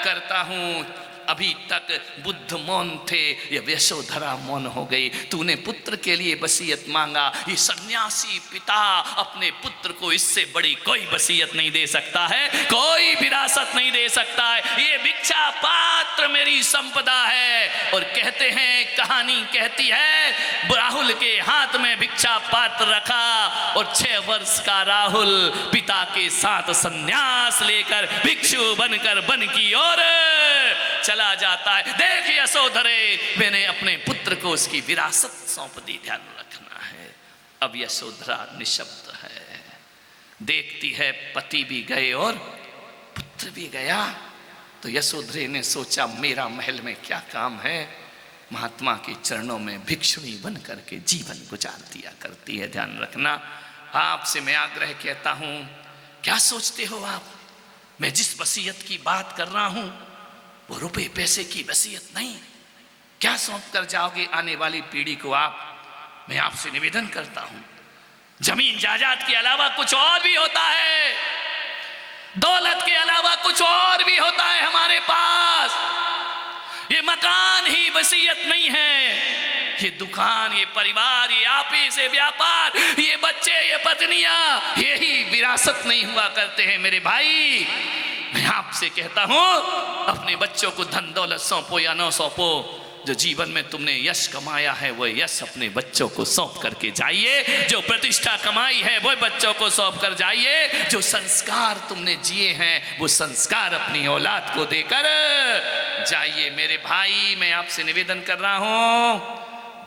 करता हूं। अभी तक बुद्ध मौन थे, ये यशोधरा मौन हो गई। तूने पुत्र के लिए वसीयत मांगा, ये सन्यासी पिता अपने पुत्र को इससे बड़ी कोई वसीयत नहीं दे सकता है, कोई विरासत नहीं दे सकता है। ये भिक्षा पात्र मेरी संपदा है। और कहते हैं, कहानी कहती है, राहुल के हाथ में भिक्षा पात्र रखा और 6 वर्ष का राहुल पिता के साथ सन्यास लेकर भिक्षु बनकर वन की ओर चला जाता है। देख यशोधरे, मैंने अपने पुत्र को उसकी विरासत सौंप दी। ध्यान रखना है। अब यशोधरा निशब्द है, देखती है पति भी गए और पुत्र भी गया। तो यशोधरे ने सोचा, मेरा महल में क्या काम है। महात्मा के चरणों में भिक्षुणी बन करके जीवन गुजार दिया करती है। ध्यान रखना। आपसे मैं आग्रह कहता हूं, क्या सोचते हो आप, मैं जिस वसीयत की बात कर रहा हूं वो रुपए पैसे की वसीयत नहीं। क्या सौंप कर जाओगे आने वाली पीढ़ी को आप? मैं आपसे निवेदन करता हूं, जमीन जायदाद के अलावा कुछ और भी होता है, दौलत के अलावा कुछ और भी होता है हमारे पास। ये मकान ही वसीयत नहीं है, ये दुकान, ये परिवार, ये ऑफिस, ये व्यापार, ये बच्चे, ये पत्नियां, यही विरासत नहीं हुआ करते हैं मेरे भाई। मैं आपसे कहता हूं, अपने बच्चों को धन दौलत सौंपो या न सौंपो, जो जीवन में तुमने यश कमाया है वो यश अपने बच्चों को सौंप करके जाइए। जो प्रतिष्ठा कमाई है वो बच्चों को सौंप कर जाइए। जो संस्कार तुमने जिए हैं वो संस्कार अपनी औलाद को देकर जाइए। मेरे भाई, मैं आपसे निवेदन कर रहा हूं,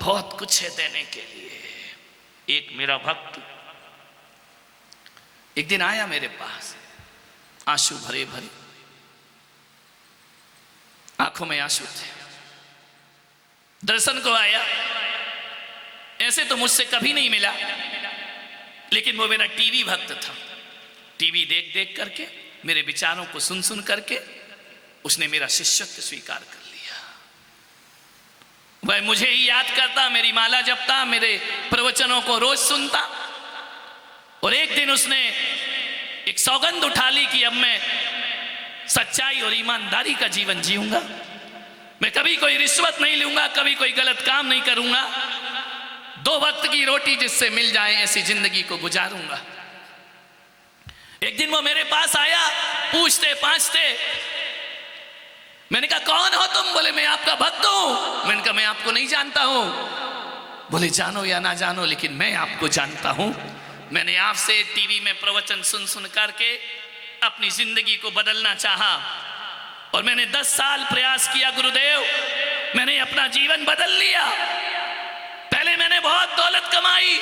बहुत कुछ है देने के लिए। एक मेरा भक्त एक दिन आया मेरे पास, आंसू भरे भरे, आंखों में आंसू थे। दर्शन को आया, ऐसे तो मुझसे कभी नहीं मिला, लेकिन वो मेरा टीवी भक्त था। टीवी देख देख करके, मेरे विचारों को सुन सुन करके उसने मेरा शिष्यत्व स्वीकार कर लिया। वह मुझे ही याद करता, मेरी माला जपता, मेरे प्रवचनों को रोज सुनता और एक दिन उसने एक सौगंध उठा ली कि अब मैं सच्चाई और ईमानदारी का जीवन जीऊंगा, मैं कभी कोई रिश्वत नहीं लूंगा, कभी कोई गलत काम नहीं करूंगा, 2 वक्त की रोटी जिससे मिल जाए ऐसी जिंदगी को गुजारूंगा। एक दिन वो मेरे पास आया पूछते पाछते, मैंने कहा कौन हो तुम? बोले मैं आपका भक्त हूं। मैंने कहा मैं आपको नहीं जानता हूं। बोले जानो या ना जानो लेकिन मैं आपको जानता हूं। मैंने आपसे टीवी में प्रवचन सुन सुन करके अपनी जिंदगी को बदलना चाहा और मैंने 10 साल प्रयास किया गुरुदेव, मैंने अपना जीवन बदल लिया। पहले मैंने बहुत दौलत कमाई,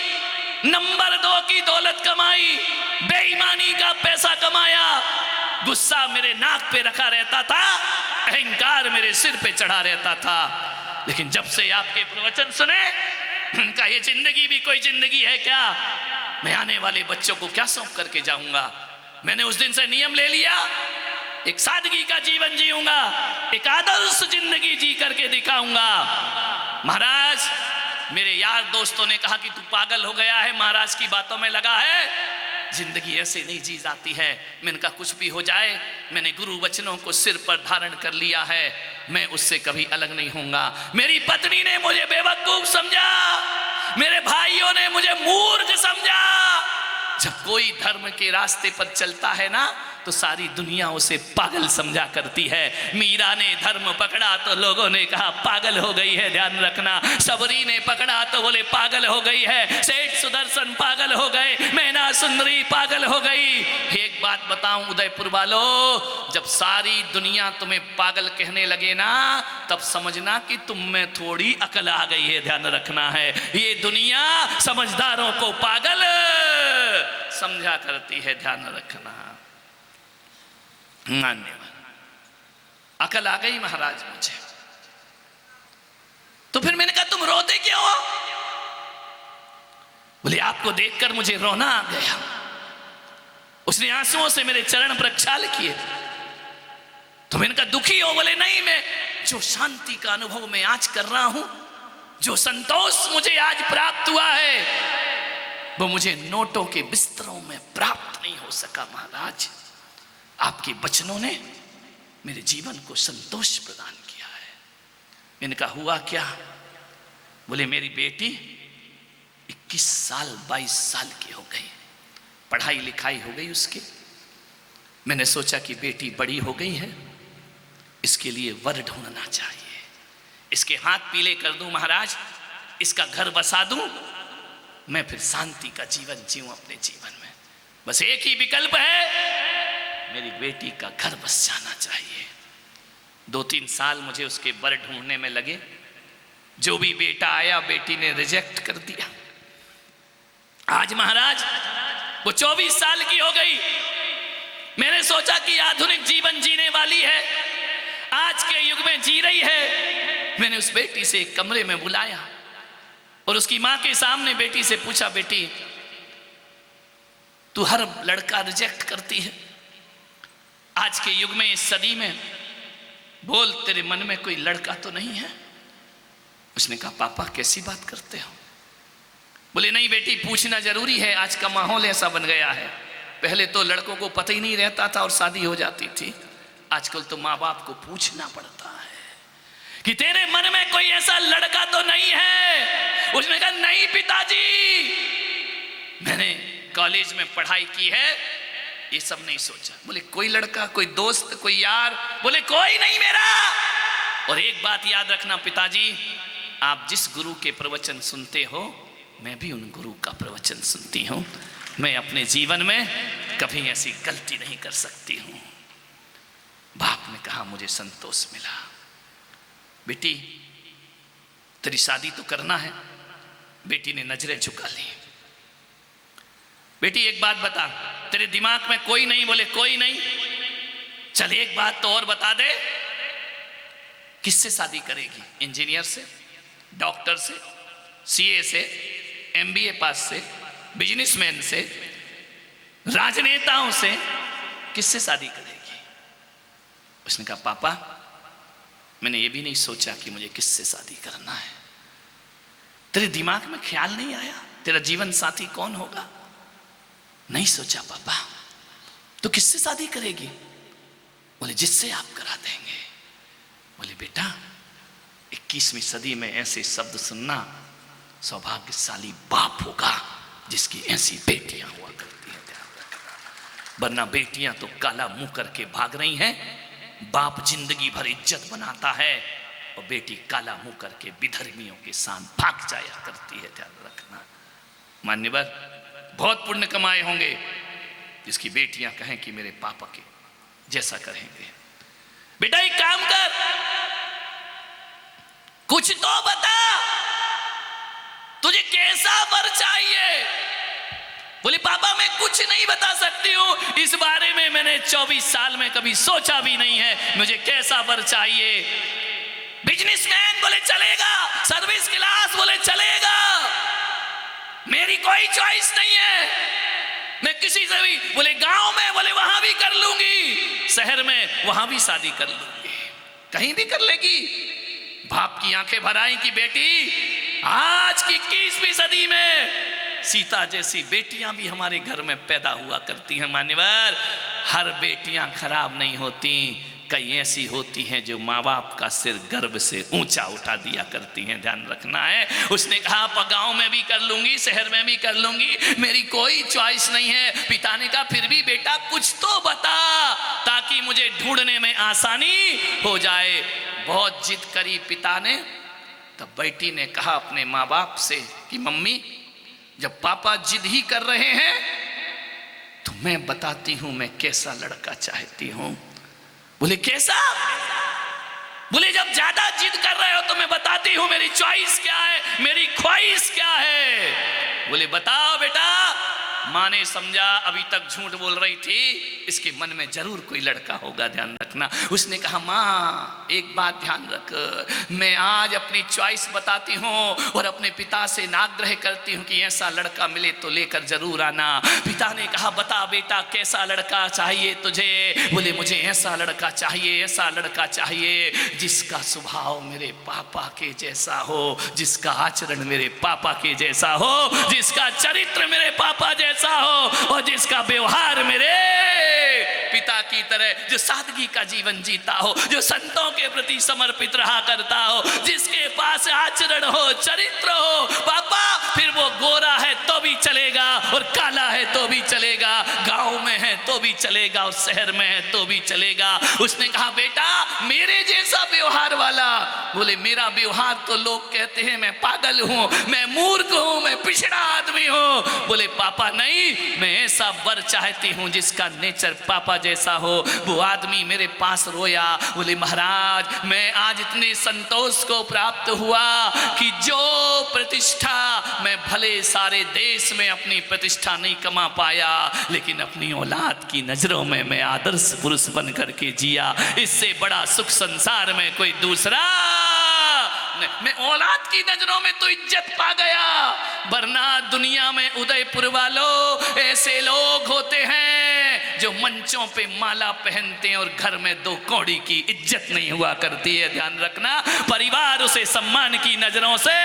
नंबर 2 की दौलत कमाई, बेईमानी का पैसा कमाया, गुस्सा मेरे नाक पे रखा रहता था, अहंकार मेरे सिर पे चढ़ा रहता था। लेकिन जब से आपके प्रवचन सुने, उनका ये जिंदगी भी कोई जिंदगी है क्या? मैं आने वाले बच्चों को क्या सौंप करके जाऊंगा? मैंने उस दिन से नियम ले लिया, एक सादगी का जीवन जीऊंगा, एक आदर्श जिंदगी जी करके दिखाऊंगा। महाराज, मेरे यार दोस्तों ने कहा कि तू पागल हो गया है, महाराज की बातों में लगा है, जिंदगी ऐसे नहीं जी जाती है। मैंने कहा कुछ भी हो जाए, मैंने गुरु वचनों को सिर पर धारण कर लिया है, मैं उससे कभी अलग नहीं होऊंगा। मेरी पत्नी ने मुझे बेवकूफ समझा, मेरे भाइयों ने मुझे मूर्ख समझा। जब कोई धर्म के रास्ते पर चलता है ना, तो सारी दुनिया उसे पागल समझा करती है। मीरा ने धर्म पकड़ा तो लोगों ने कहा पागल हो गई है, ध्यान रखना। सबरी ने पकड़ा तो बोले पागल हो गई है, सेठ सुदर्शन पागल हो गए, मैना सुंदरी पागल हो गई। एक बात बताऊं उदयपुर वालों, जब सारी दुनिया तुम्हें पागल कहने लगे ना, तब समझना कि तुम में थोड़ी अकल आ गई है, ध्यान रखना है। ये दुनिया समझदारों को पागल समझा करती है, ध्यान रखना। धन्यवाद। अकल आ गई महाराज मुझे। तो फिर मैंने कहा तुम रोते क्यों हो? बोले आपको देखकर मुझे रोना आ गया। उसने आंसुओं से मेरे चरण प्रक्षाल किए। तो मैंने कहा दुखी हो? बोले नहीं, मैं जो शांति का अनुभव मैं आज कर रहा हूं, जो संतोष मुझे आज प्राप्त हुआ है, वो मुझे नोटों के बिस्तरों में प्राप्त नहीं हो सका महाराज। आपके वचनों ने मेरे जीवन को संतोष प्रदान किया है। मैंने कहा हुआ क्या? बोले मेरी बेटी 21 साल 22 साल की हो गई, पढ़ाई लिखाई हो गई उसकी। मैंने सोचा कि बेटी बड़ी हो गई है, इसके लिए वर ढूंढना चाहिए, इसके हाथ पीले कर दूं महाराज, इसका घर बसा दूं, मैं फिर शांति का जीवन जीऊं अपने जीवन में। बस एक ही विकल्प है, मेरी बेटी का घर बस जाना चाहिए। 2-3 साल मुझे उसके वर ढूंढने में लगे। जो भी बेटा आया बेटी ने रिजेक्ट कर दिया। आज महाराज वो 24 साल की हो गई। मैंने सोचा कि आधुनिक जीवन जीने वाली है, आज के युग में जी रही है। मैंने उस बेटी से एक कमरे में बुलाया और उसकी मां के सामने बेटी से पूछा, बेटी तू हर लड़का रिजेक्ट करती है, आज के युग में इस सदी में, बोल तेरे मन में कोई लड़का तो नहीं है? उसने कहा पापा कैसी बात करते हो? बोले नहीं बेटी, पूछना जरूरी है, आज का माहौल ऐसा बन गया है। पहले तो लड़कों को पता ही नहीं रहता था और शादी हो जाती थी, आजकल तो माँ बाप को पूछना पड़ता है कि तेरे मन में कोई ऐसा लड़का तो नहीं है? उसने कहा नहीं पिताजी, मैंने कॉलेज में पढ़ाई की है, ये सब नहीं सोचा। बोले कोई लड़का, कोई दोस्त, कोई यार? बोले कोई नहीं मेरा। और एक बात याद रखना पिताजी, आप जिस गुरु के प्रवचन सुनते हो, मैं भी उन गुरु का प्रवचन सुनती हूं। मैं अपने जीवन में कभी ऐसी गलती नहीं कर सकती हूं। बाप ने कहा मुझे संतोष मिला। बेटी तेरी शादी तो करना है। बेटी ने नजरें झुका ली। बेटी एक बात बता, तेरे दिमाग में कोई नहीं? बोले कोई नहीं। चल एक बात तो और बता दे, किससे शादी करेगी? इंजीनियर से, डॉक्टर से, सीए से, एमबीए पास से, बिजनेसमैन से, राजनेताओं से? किससे शादी करेगी? उसने कहा पापा मैंने ये भी नहीं सोचा कि मुझे किससे शादी करना है। तेरे दिमाग में ख्याल नहीं आया तेरा जीवन साथी कौन होगा? नहीं सोचा पापा। तो किससे शादी करेगी? बोले जिससे आप करा देंगे। बोले बेटा 21वीं सदी में ऐसे शब्द सुनना, सौभाग्यशाली बाप होगा जिसकी ऐसी बेटियां हुआ करती हैं, वरना बेटियां तो काला मुंह करके भाग रही हैं। बाप जिंदगी भर इज्जत बनाता है और बेटी काला मुंह करके विधर्मियों के साथ भाग जाया करती है, ध्यान रखना। मान्यवर बहुत पुण्य कमाए होंगे जिसकी बेटियां कहें कि मेरे पापा के जैसा करेंगे। बेटा एक काम कर, कुछ तो बता, तुझे कैसा वर चाहिए? बोले पापा मैं कुछ नहीं बता सकती हूँ, इस बारे में मैंने 24 साल में कभी सोचा भी नहीं है, मुझे कैसा वर चाहिए। बिजनेसमैन बोले चलेगा, सर्विस क्लास बोले चलेगा, मेरी कोई चॉइस नहीं है, मैं किसी से भी, बोले गांव में बोले वहां भी कर लूंगी, शहर में वहां भी शादी कर लूंगी, कहीं भी कर लेगी। बाप की आंखें भर आई कि बेटी आज की 21वीं सदी में सीता जैसी बेटियां भी हमारे घर में पैदा हुआ करती हैं। मान्यवर हर बेटियां खराब नहीं होती, कई ऐसी होती हैं जो माँ बाप का सिर गर्व से ऊंचा उठा दिया करती हैं, ध्यान रखना है। उसने कहा गांव में भी कर लूंगी, शहर में भी कर लूंगी, मेरी कोई चॉइस नहीं है। पिता ने कहा फिर भी बेटा कुछ तो बता ताकि मुझे ढूंढने में आसानी हो जाए। बहुत जिद करी पिता ने, तब बेटी ने कहा अपने माँ बाप से कि मम्मी जब पापा जिद ही कर रहे हैं तो मैं बताती हूं मैं कैसा लड़का चाहती हूं। बोले कैसा? बोले जब ज्यादा जिद कर रहे हो तो मैं बताती हूं मेरी चॉइस क्या है, मेरी ख्वाहिश क्या है। बोले बताओ बेटा। माँ ने समझा अभी तक झूठ बोल रही थी, इसके मन में जरूर कोई लड़का होगा, ध्यान रखना। उसने कहा माँ एक बात ध्यान रख, मैं आज अपनी चॉइस बताती हूँ और अपने पिता से नाग्रह करती हूँ कि ऐसा लड़का मिले तो लेकर जरूर आना। पिता ने कहा बता बेटा कैसा लड़का चाहिए तुझे? बोले मुझे ऐसा लड़का चाहिए, ऐसा लड़का चाहिए जिसका स्वभाव मेरे पापा के जैसा हो, जिसका आचरण मेरे पापा के जैसा हो, जिसका चरित्र मेरे पापा जैसा हो और जिसका व्यवहार मेरे पिता की तरह, जो सादगी का जीवन जीता हो, जो संतों के प्रति समर्पित रहा करता हो, जिसके पास आचरण हो, चरित्र हो। पापा फिर वो गोरा है तो भी चलेगा और काला है तो भी चलेगा, गांव में है तो भी चलेगा और शहर में है तो भी चलेगा। उसने कहा बेटा मेरे जैसा व्यवहार वाला। बोले मेरा व्यवहार तो लोग कहते हैं मैं पागल हूं, मैं मूर्ख हूं, मैं पिछड़ा आदमी हूं। बोले पापा नहीं, मैं ऐसा वर चाहती हूं जिसका नेचर पापा जैसा हो। वो आदमी मेरे पास रोया, बोले महाराज मैं आज इतने संतोष को प्राप्त हुआ कि जो प्रतिष्ठा मैं भले सारे देश में अपनी प्रतिष्ठा नहीं कमा पाया, लेकिन अपनी औलाद की नजरों में मैं आदर्श पुरुष बन करके जिया। इससे बड़ा सुख संसार में कोई दूसरा, मैं औलाद की नजरों में तो इज्जत पा गया, वरना दुनिया में उदयपुर वालों ऐसे लोग होते हैं जो मंचों पे माला पहनते हैं और घर में 2 कौड़ी की इज्जत नहीं हुआ करती है। ध्यान रखना परिवार उसे सम्मान की नजरों से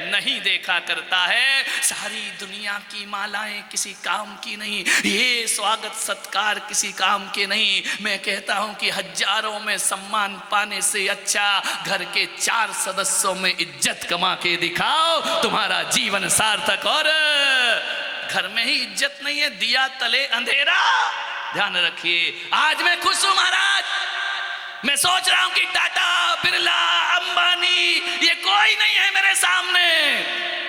नहीं देखा करता है। सारी दुनिया की मालाएं किसी काम की नहीं, ये स्वागत सत्कार किसी काम के नहीं। मैं कहता हूं कि हजारों में सम्मान पाने से अच्छा घर के 4 सदस्यों में इज्जत कमा के दिखाओ, तुम्हारा जीवन सार्थक। और घर में ही इज्जत नहीं है, दिया तले अंधेरा। ध्यान रखिए आज मैं खुश हूं महाराज, मैं सोच रहा हूं कि टाटा बिरला अंबानी ये कोई नहीं है मेरे सामने।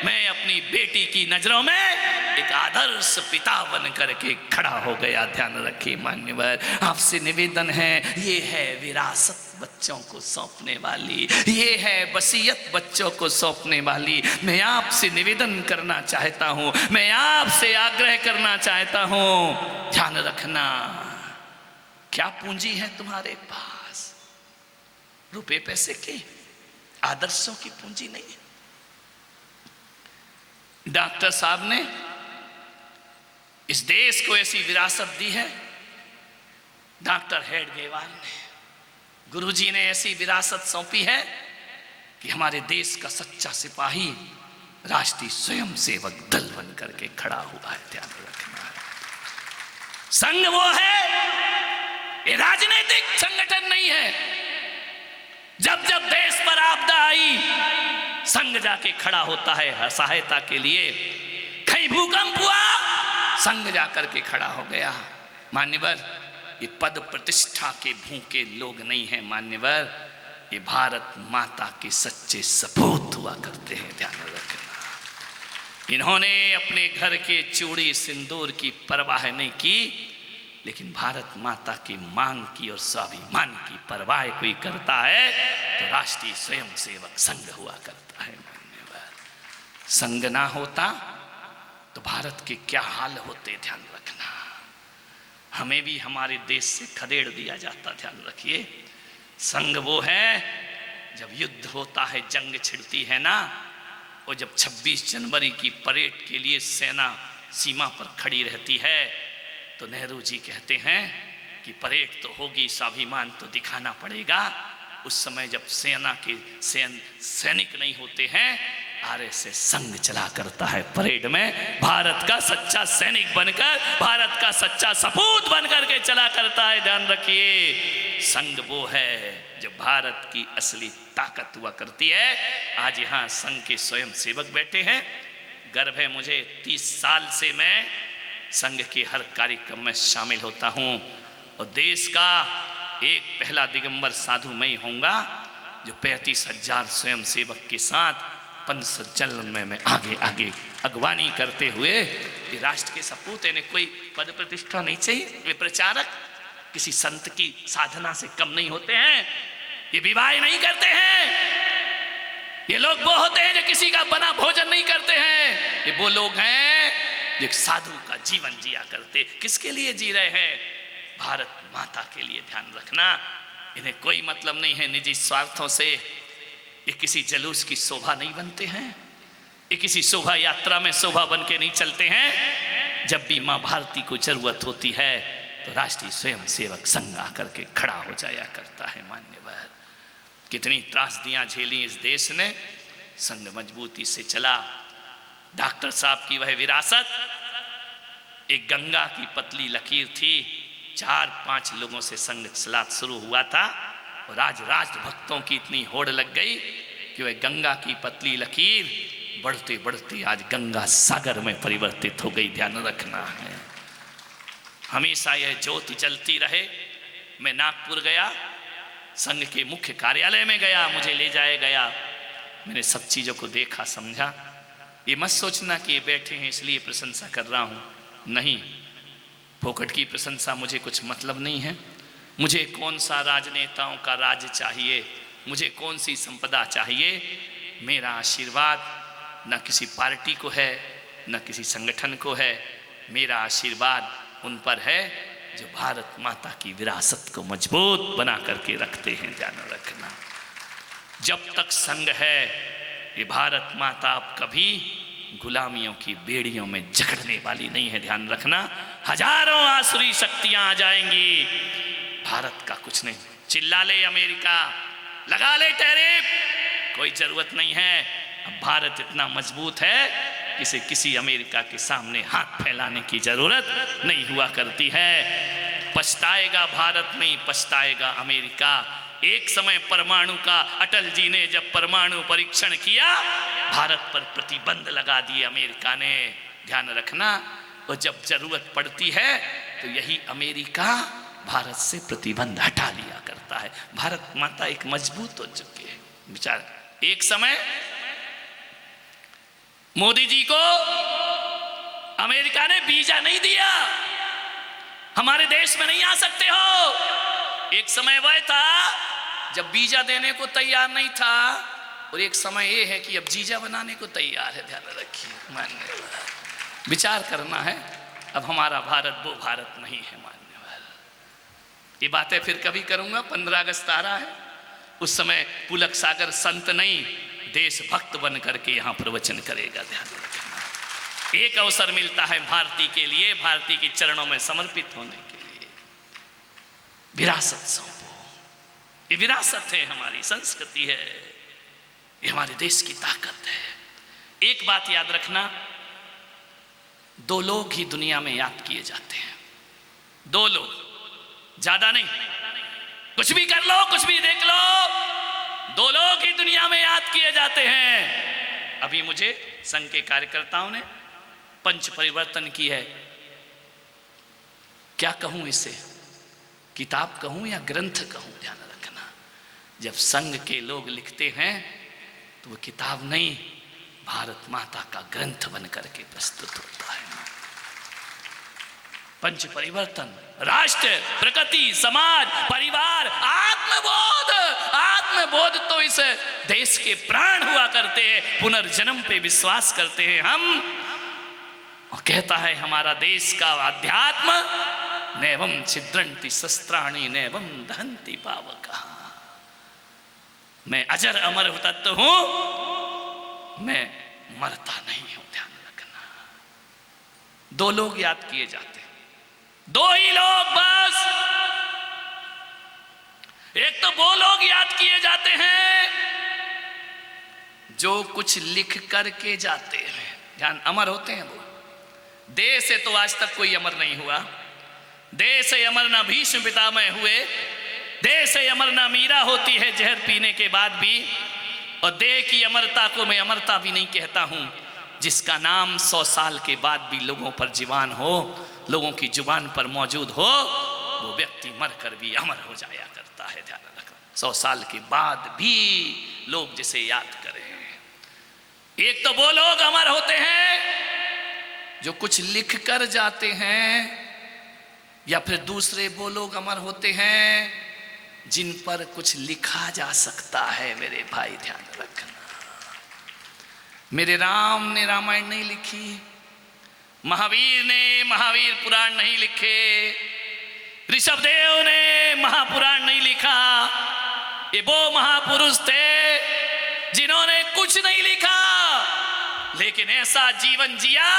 मैं अपनी बेटी की नजरों में एक आदर्श पिता बन करके खड़ा हो गया। ध्यान रखिए मान्यवर, आपसे निवेदन है, ये है विरासत बच्चों को सौंपने वाली, ये है वसीयत बच्चों को सौंपने वाली। मैं आपसे निवेदन करना चाहता हूं, मैं आपसे आग्रह करना चाहता हूं, ध्यान रखना क्या पूंजी है तुम्हारे पास? रुपए पैसे की, आदर्शों की पूंजी नहीं है। डॉक्टर साहब ने इस देश को ऐसी विरासत दी है, डॉक्टर हेडगेवार ने, गुरुजी ने ऐसी विरासत सौंपी है कि हमारे देश का सच्चा सिपाही राष्ट्रीय स्वयंसेवक दल बन करके खड़ा हुआ है, ध्यान रखना है। संघ वो है, ये राजनीतिक संगठन नहीं है। जब जब देश पर आपदा आई, संघ जाके खड़ा होता है सहायता के लिए। कहीं भूकंप हुआ, संघ जाकर के खड़ा हो गया। मान्यवर, ये पद प्रतिष्ठा के भूखे लोग नहीं हैं मान्यवर, ये भारत माता के सच्चे सपूत हुआ करते हैं, ध्यान रखना। इन्होंने अपने घर के चूड़ी सिंदूर की परवाह नहीं की, लेकिन भारत माता की मांग की और स्वाभिमान की परवाह कोई करता है तो राष्ट्रीय स्वयंसेवक संघ हुआ करता है मान्यवर। संघ ना होता तो भारत के क्या हाल होते, ध्यान रखना। हमें भी हमारे देश से खदेड़ दिया जाता, ध्यान रखिए। संघ वो है, जब युद्ध होता है, जंग छिड़ती है ना, और जब 26 जनवरी की परेड के लिए सेना सीमा पर खड़ी रहती है तो नेहरू जी कहते हैं कि परेड तो होगी, स्वाभिमान तो दिखाना पड़ेगा। उस समय जब सेना के सैनिक नहीं होते हैं, आरएसएस संघ चला करता है परेड में, भारत का सच्चा सैनिक बनकर, भारत का सच्चा सपूत बनकर के चला करता है, ध्यान रखिए। संघ वो है जो भारत की असली ताकत हुआ करती है। आज यहाँ संघ के स्वयं सेवक बैठे हैं, गर्व है मुझे, 30 साल से मैं संघ के हर कार्यक्रम में शामिल होता हूँ, और देश का एक पहला दिगंबर साधु मैं ही होऊंगा जो 35,000 स्वयं सेवक के साथ पंथ संचलन में मैं आगे आगे अगवानी करते हुए ये राष्ट्र के सपूत। इन्हें कोई पद प्रतिष्ठा नहीं चाहिए, वे प्रचारक किसी संत की साधना से कम नहीं होते हैं, ये विवाह नहीं करते हैं, ये लोग वो होते हैं जो किसी का बना भोजन नहीं करते हैं, ये वो लोग हैं जो साधु का जीवन जिया करते। किसके लिए जी रहे हैं? भारत माता के लिए, ध्यान रखना। इन्हें कोई मतलब नहीं है निजी स्वार्थों से, ये किसी जलूस की शोभा नहीं बनते हैं, ये किसी शोभा यात्रा में शोभा बन के नहीं चलते हैं। जब भी माँ भारती को जरूरत होती है तो राष्ट्रीय स्वयंसेवक संघ आकर के खड़ा हो जाया करता है मान्यवर। कितनी त्रासदियां झेली इस देश ने, संघ मजबूती से चला। डॉक्टर साहब की वह विरासत, एक गंगा की पतली लकीर थी, 4-5 लोगों से संघ चला शुरू हुआ था, और आज राजभक्तों की इतनी होड़ लग गई कि वह गंगा की पतली लकीर बढ़ते बढ़ते आज गंगा सागर में परिवर्तित हो गई, ध्यान रखना है। हमेशा यह ज्योति जलती रहे। मैं नागपुर गया, संघ के मुख्य कार्यालय में गया, मुझे ले जाया गया, मैंने सब चीज़ों को देखा, समझा। ये मत सोचना कि ये बैठे हैं इसलिए प्रशंसा कर रहा हूँ, नहीं, फोकट की प्रशंसा मुझे कुछ मतलब नहीं है। मुझे कौन सा राजनेताओं का राज चाहिए, मुझे कौन सी संपदा चाहिए। मेरा आशीर्वाद न किसी पार्टी को है, न किसी संगठन को है, मेरा आशीर्वाद उन पर है जो भारत माता की विरासत को मजबूत बना करके रखते हैं, ध्यान रखना। जब तक संघ है, ये भारत माता अब कभी गुलामियों की बेड़ियों में जकड़ने वाली नहीं है, ध्यान रखना। हजारों आसुरी शक्तियां आ जाएंगी, भारत का कुछ नहीं। चिल्ला ले अमेरिका, लगा ले टैरिफ, कोई जरूरत नहीं है। अब भारत इतना मजबूत है किसी किसी अमेरिका के सामने हाथ फैलाने की जरूरत नहीं हुआ करती है। पछताएगा भारत नहीं, पछताएगा अमेरिका। एक समय परमाणु का अटल जी ने जब परमाणु परीक्षण किया, भारत पर प्रतिबंध लगा दिए अमेरिका ने, ध्यान रखना। और जब जरूरत पड़ती है तो यही अमेरिका भारत से प्रतिबंध हटा लिया करता है। भारत माता एक मजबूत हो चुकी है। विचार, एक समय मोदी जी को अमेरिका ने वीजा नहीं दिया, हमारे देश में नहीं आ सकते हो। एक समय वह था जब वीजा देने को तैयार नहीं था, और एक समय ये है कि अब जीजा बनाने को तैयार है, ध्यान रखिए मान्यवर। विचार करना है, अब हमारा भारत वो भारत नहीं है मान्यवर। ये बातें फिर कभी करूंगा, 15 अगस्त आ रहा है, उस समय पुलक सागर संत नहीं देशभक्त बन करके यहाँ प्रवचन करेगा, ध्यान रखना। एक अवसर मिलता है भारती के लिए, भारती के चरणों में समर्पित होने के लिए। विरासत सौंपो, ये विरासत है, हमारी संस्कृति है, ये हमारे देश की ताकत है। एक बात याद रखना, दो लोग ही दुनिया में याद किए जाते हैं, दो लोग, ज्यादा नहीं। कुछ भी कर लो, कुछ भी देख लो, दो लोग ही दुनिया में याद किए जाते हैं। अभी मुझे संघ के कार्यकर्ताओं ने पंच परिवर्तन की है, क्या कहूं इसे, किताब कहूं या ग्रंथ कहूं? ध्यान रखना, जब संघ के लोग लिखते हैं तो वो किताब नहीं, भारत माता का ग्रंथ बन करके प्रस्तुत होता है। पंच परिवर्तन, राष्ट्र, प्रकृति, समाज, परिवार, आत्मबोध। आत्मबोध तो इस देश के प्राण हुआ करते हैं, पुनर्जन्म पे विश्वास करते हैं हम। और कहता है हमारा देश का अध्यात्म, नैवं छिद्रंति शस्त्राणि नैवं दहन्ति पावकः। मैं अजर अमर तत्व हूं, मैं मरता नहीं हूं। ध्यान रखना, दो लोग याद किए जाते हैं, दो ही लोग बस। एक तो वो लोग याद किए जाते हैं जो कुछ लिख करके जाते हैं, ध्यान, अमर होते हैं वो। देह से तो आज तक कोई अमर नहीं हुआ, देह से अमर ना भीष्म पितामह हुए, देह से अमर ना मीरा होती है जहर पीने के बाद भी, और देह की अमरता को मैं अमरता भी नहीं कहता हूं। जिसका नाम 100 साल के बाद भी लोगों पर जीवान हो, लोगों की जुबान पर मौजूद हो, वो व्यक्ति मरकर भी अमर हो जाया करता है। ध्यान रखना, 100 साल के बाद भी लोग जिसे याद करें। एक तो वो लोग अमर होते हैं जो कुछ लिख कर जाते हैं, या फिर दूसरे वो लोग अमर होते हैं जिन पर कुछ लिखा जा सकता है। मेरे भाई ध्यान रखना, मेरे राम ने रामायण नहीं लिखी, महावीर ने महावीर पुराण नहीं लिखे, ऋषभदेव ने महापुराण नहीं लिखा। ये वो महापुरुष थे जिन्होंने कुछ नहीं लिखा, लेकिन ऐसा जीवन जिया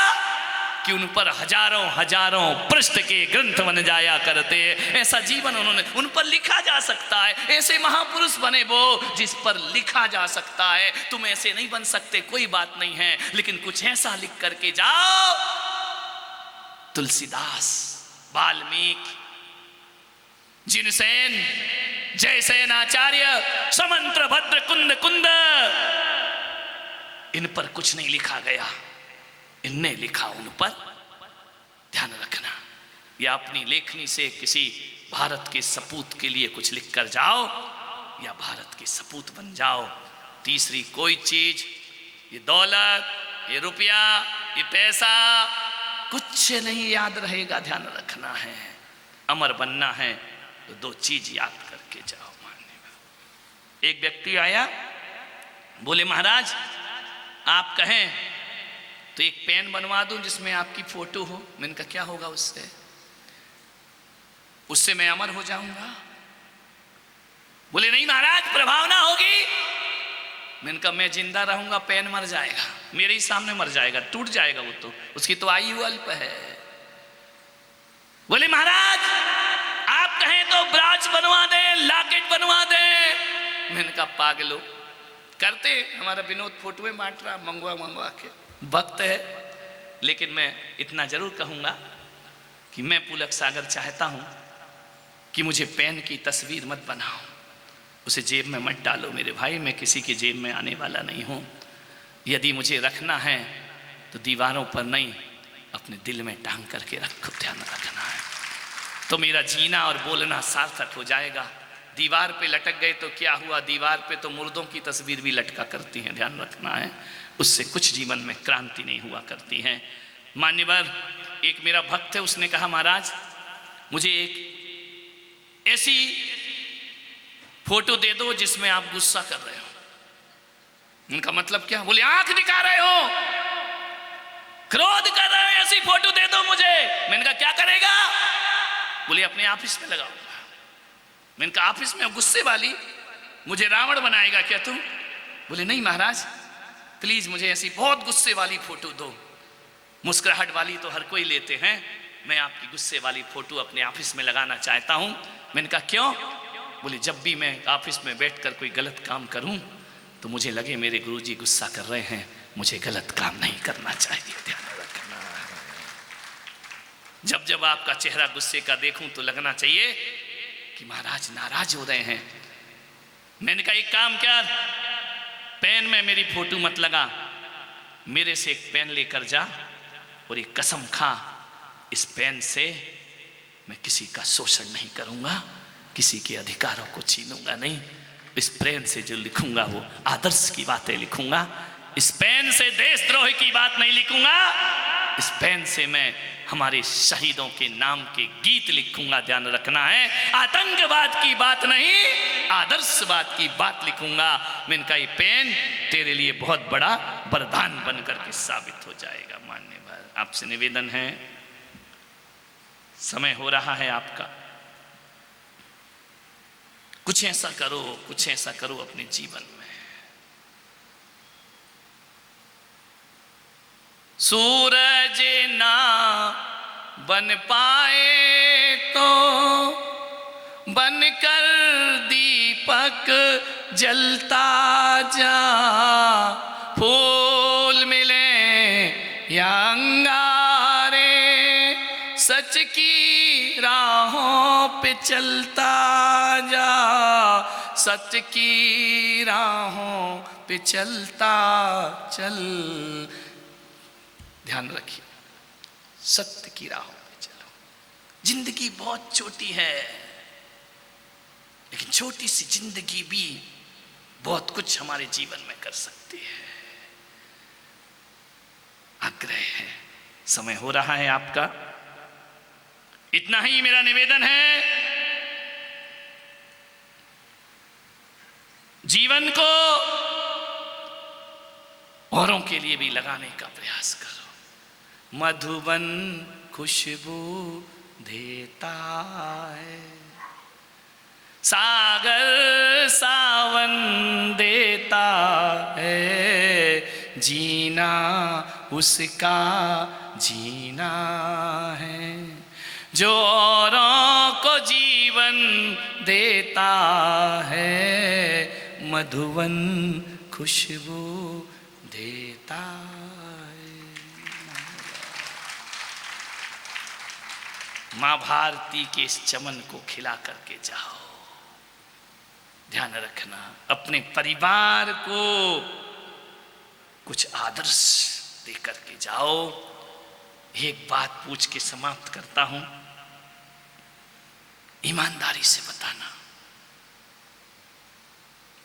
कि उन पर हजारों हजारों पृष्ठ के ग्रंथ बन जाया करते। ऐसा जीवन उन्होंने, उन पर लिखा जा सकता है। ऐसे महापुरुष बने वो जिस पर लिखा जा सकता है। तुम ऐसे नहीं बन सकते, कोई बात नहीं है, लेकिन कुछ ऐसा लिख करके जाओ। तुलसीदास, वाल्मीकि, जिनसेन, जयसेन आचार्य, समंत्र भद्र कुंद कुंद, इन पर कुछ नहीं लिखा गया, इनने लिखा उन पर। ध्यान रखना, या अपनी लेखनी से किसी भारत के सपूत के लिए कुछ लिख कर जाओ, या भारत के सपूत बन जाओ। तीसरी कोई चीज, ये दौलत, ये रुपया, ये पैसा, कुछ नहीं याद रहेगा। ध्यान रखना है, अमर बनना है तो दो चीज याद करके जाओ। मानने, एक व्यक्ति आया, बोले महाराज आप कहें तो एक पेन बनवा दूं जिसमें आपकी फोटो हो। मैंने कहा क्या होगा उससे? उससे मैं अमर हो जाऊंगा। बोले नहीं महाराज, प्रभाव ना होगी। मैंने कहा मैं जिंदा रहूंगा, पेन मर जाएगा, मेरे ही सामने मर जाएगा, टूट जाएगा वो तो, उसकी तो आयु अल्प है। बोले महाराज आप कहें तो ब्राच बनवा दें, लॉकेट बनवा दें। मैंने कहा पागलो, करते हमारा विनोद फोटोएं बांट रहा मंगवा के, वक्त है। लेकिन मैं इतना जरूर कहूंगा कि मैं पुलक सागर चाहता हूं कि मुझे पेन की तस्वीर मत बनाओ, उसे जेब में मत डालो मेरे भाई, मैं किसी की जेब में आने वाला नहीं हूं। यदि मुझे रखना है तो दीवारों पर नहीं, अपने दिल में टांग करके रखो। ध्यान रखना है तो मेरा जीना और बोलना सार्थक हो जाएगा। दीवार पे लटक गए तो क्या हुआ, दीवार पे तो मुर्दों की तस्वीर भी लटका करती हैं। ध्यान रखना है, उससे कुछ जीवन में क्रांति नहीं हुआ करती है। मान्यवर, एक मेरा भक्त है, उसने कहा महाराज मुझे एक ऐसी फोटो दे दो जिसमें आप गुस्सा कर रहे हो। उनका मतलब क्या? बोले आंख दिखा रहे हो, क्रोध कर रहे हो, ऐसी फोटो दे दो मुझे। मैंने कहा क्या करेगा? बोले अपने ऑफिस में लगाऊंगा। मैंने कहा ऑफिस में गुस्से वाली, मुझे रावण बनाएगा क्या तुम? बोले नहीं महाराज प्लीज मुझे ऐसी बहुत गुस्से वाली फोटो दो। मुस्कुराहट वाली तो हर कोई लेते हैं, मैं आपकी गुस्से वाली फोटो अपने ऑफिस में लगाना चाहता हूं। मैंने कहा क्यों? बोले जब भी मैं ऑफिस में बैठकर कोई गलत काम करूं तो मुझे लगे मेरे गुरुजी गुस्सा कर रहे हैं, मुझे गलत काम नहीं करना चाहिए, ध्यान रखना। जब जब आपका चेहरा गुस्से का देखूं तो लगना चाहिए कि महाराज नाराज हो रहे हैं। मैंने कहा एक काम कर, पेन में मेरी फोटो मत लगा, मेरे से एक पेन लेकर जा और एक कसम खा, इस पेन से मैं किसी का शोषण नहीं करूंगा, किसी के अधिकारों को छीनूंगा नहीं। इस पेन से जो लिखूंगा वो आदर्श की बातें लिखूंगा, इस पेन से देशद्रोह की बात नहीं लिखूंगा, इस पेन से मैं हमारे शहीदों के नाम के गीत लिखूंगा। ध्यान रखना है, आतंकवाद की बात नहीं, आदर्शवाद की बात लिखूंगा। मैंने कहा ये पेन तेरे लिए बहुत बड़ा वरदान बनकर के साबित हो जाएगा। मान्यवर, आपसे निवेदन है, समय हो रहा है आपका, कुछ ऐसा करो, कुछ ऐसा करो अपने जीवन में। सूरज ना बन पाए तो बनकर दीपक जलता जा, फूल मिले या अंगारे, सच की राहों पे चलता जा, सच की राहों पे चलता चल। ध्यान रखिए, सत्य की राहों पे चलो। जिंदगी बहुत छोटी है, लेकिन छोटी सी जिंदगी भी बहुत कुछ हमारे जीवन में कर सकती है। आग्रह है, समय हो रहा है आपका, इतना ही मेरा निवेदन है। जीवन को औरों के लिए भी लगाने का प्रयास करो। मधुबन खुशबू देता है, सागर सावन देता है, जीना उसका जीना है, जो औरों को जीवन देता है, मधुबन खुशबू देता है। मां भारती के इस चमन को खिला करके जाओ। ध्यान रखना, अपने परिवार को कुछ आदर्श दे करके जाओ। एक बात पूछ के समाप्त करता हूं, ईमानदारी से बताना।